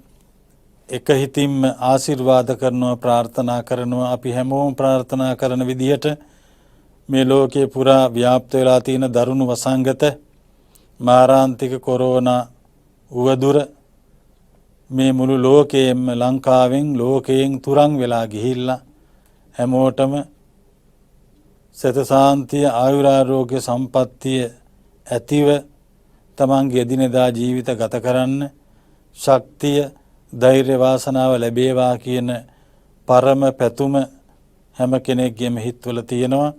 එක හිතින්ම ආශිර්වාද කරනවා ප්‍රාර්ථනා කරනවා. අපි හැමෝම ප්‍රාර්ථනා කරන විදිහට මේ ලෝකේ පුරා ව්‍යාප්ත වෙලා තියෙන දරුණු වසංගත මාරාන්තික කොරෝනා උවදුර මේ මුළු ලෝකයෙන්ම ලංකාවෙන් ලෝකයෙන් තුරන් වෙලා ගිහිල්ලා හැමෝටම සත සාන්තිය ආයුරාරෝග්‍ය සම්පන්නිය ඇතිව තමන්ගේ එදිනෙදා ජීවිත ගත කරන්න ශක්තිය ධෛර්ය වාසනාව ලැබේවා කියන පරම පැතුම හැම කෙනෙක්ගේම හිත්වල තියෙනවා.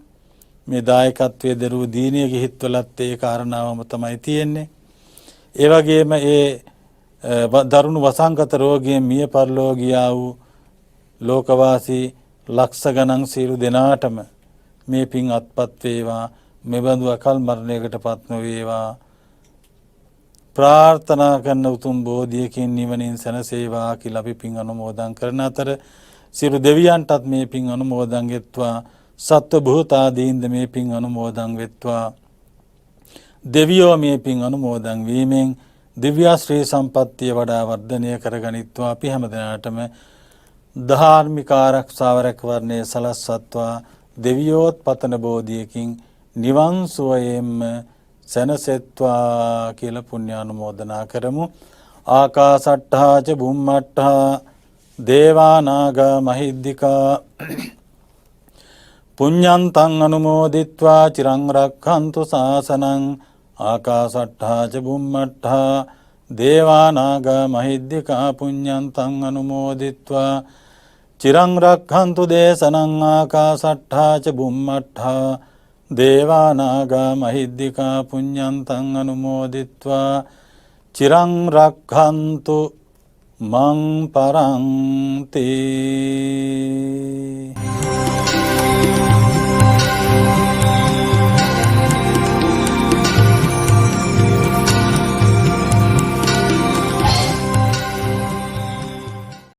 මේ දායකත්වයේ දරූ දීනියගේ හිත්වලත් ඒ කාරණාවම තමයි තියෙන්නේ. ඒ වගේම ඒ දරුණු වසංගත රෝගයෙන් මිය පරලෝ ගියා වූ ලෝකවාසී ලක්ෂ ගණන් සියලු දෙනාටම මේ පින් අත්පත් වේවා. මෙබඳු අකල් මරණයකටපත් නොවේවා. ප්‍රාර්ථනා කරන උතුම් බෝධියකින් නිවනින් සැනසේවා කියලා අපි පින් අනුමෝදන් කරන අතර සියලු දෙවියන්ටත් මේ පින් අනුමෝදන් වෙත්වා. සත්ව භූතාදීන්ද මේ පින් අනුමෝදන් වෙත්වා. දෙවියෝ මේ පින් අනුමෝදන් වීමෙන් දිව්‍ය ශ්‍රී සම්පත්තිය වඩා වර්ධනය කරගනිත්වා. අපි හැමදෙනාටම ධාර්මික ආරක්ෂාව රැකවරණය සලස්වත්වා. දෙවියෝත් පතන බෝධියකින් නිවන් සුවයෙන්ම සැනසෙත්වා කියලා පුණ්‍යානුමෝදනා කරමු. ආකාසට්ඨා ච බුම්මට්ඨා දේවානාගා මහිද්దికා පුඤ්ඤන්තං අනුමෝදිත්වා චිරං රක්ඛන්තු ශාසනං ආකාසට්ඨා ච බුම්මට්ඨා දේවානාගා මහිද්దికා පුඤ්ඤන්තං අනුමෝදිත්වා චිරං රක්ඛන්තු දේශනං ආකාසට්ඨා ච බුම්මට්ඨා දේවානාගා මහිද්దికා පුඤ්ඤන්තං අනුමෝදිත්වා චිරං රක්ඛන්තු මං පරන්ති.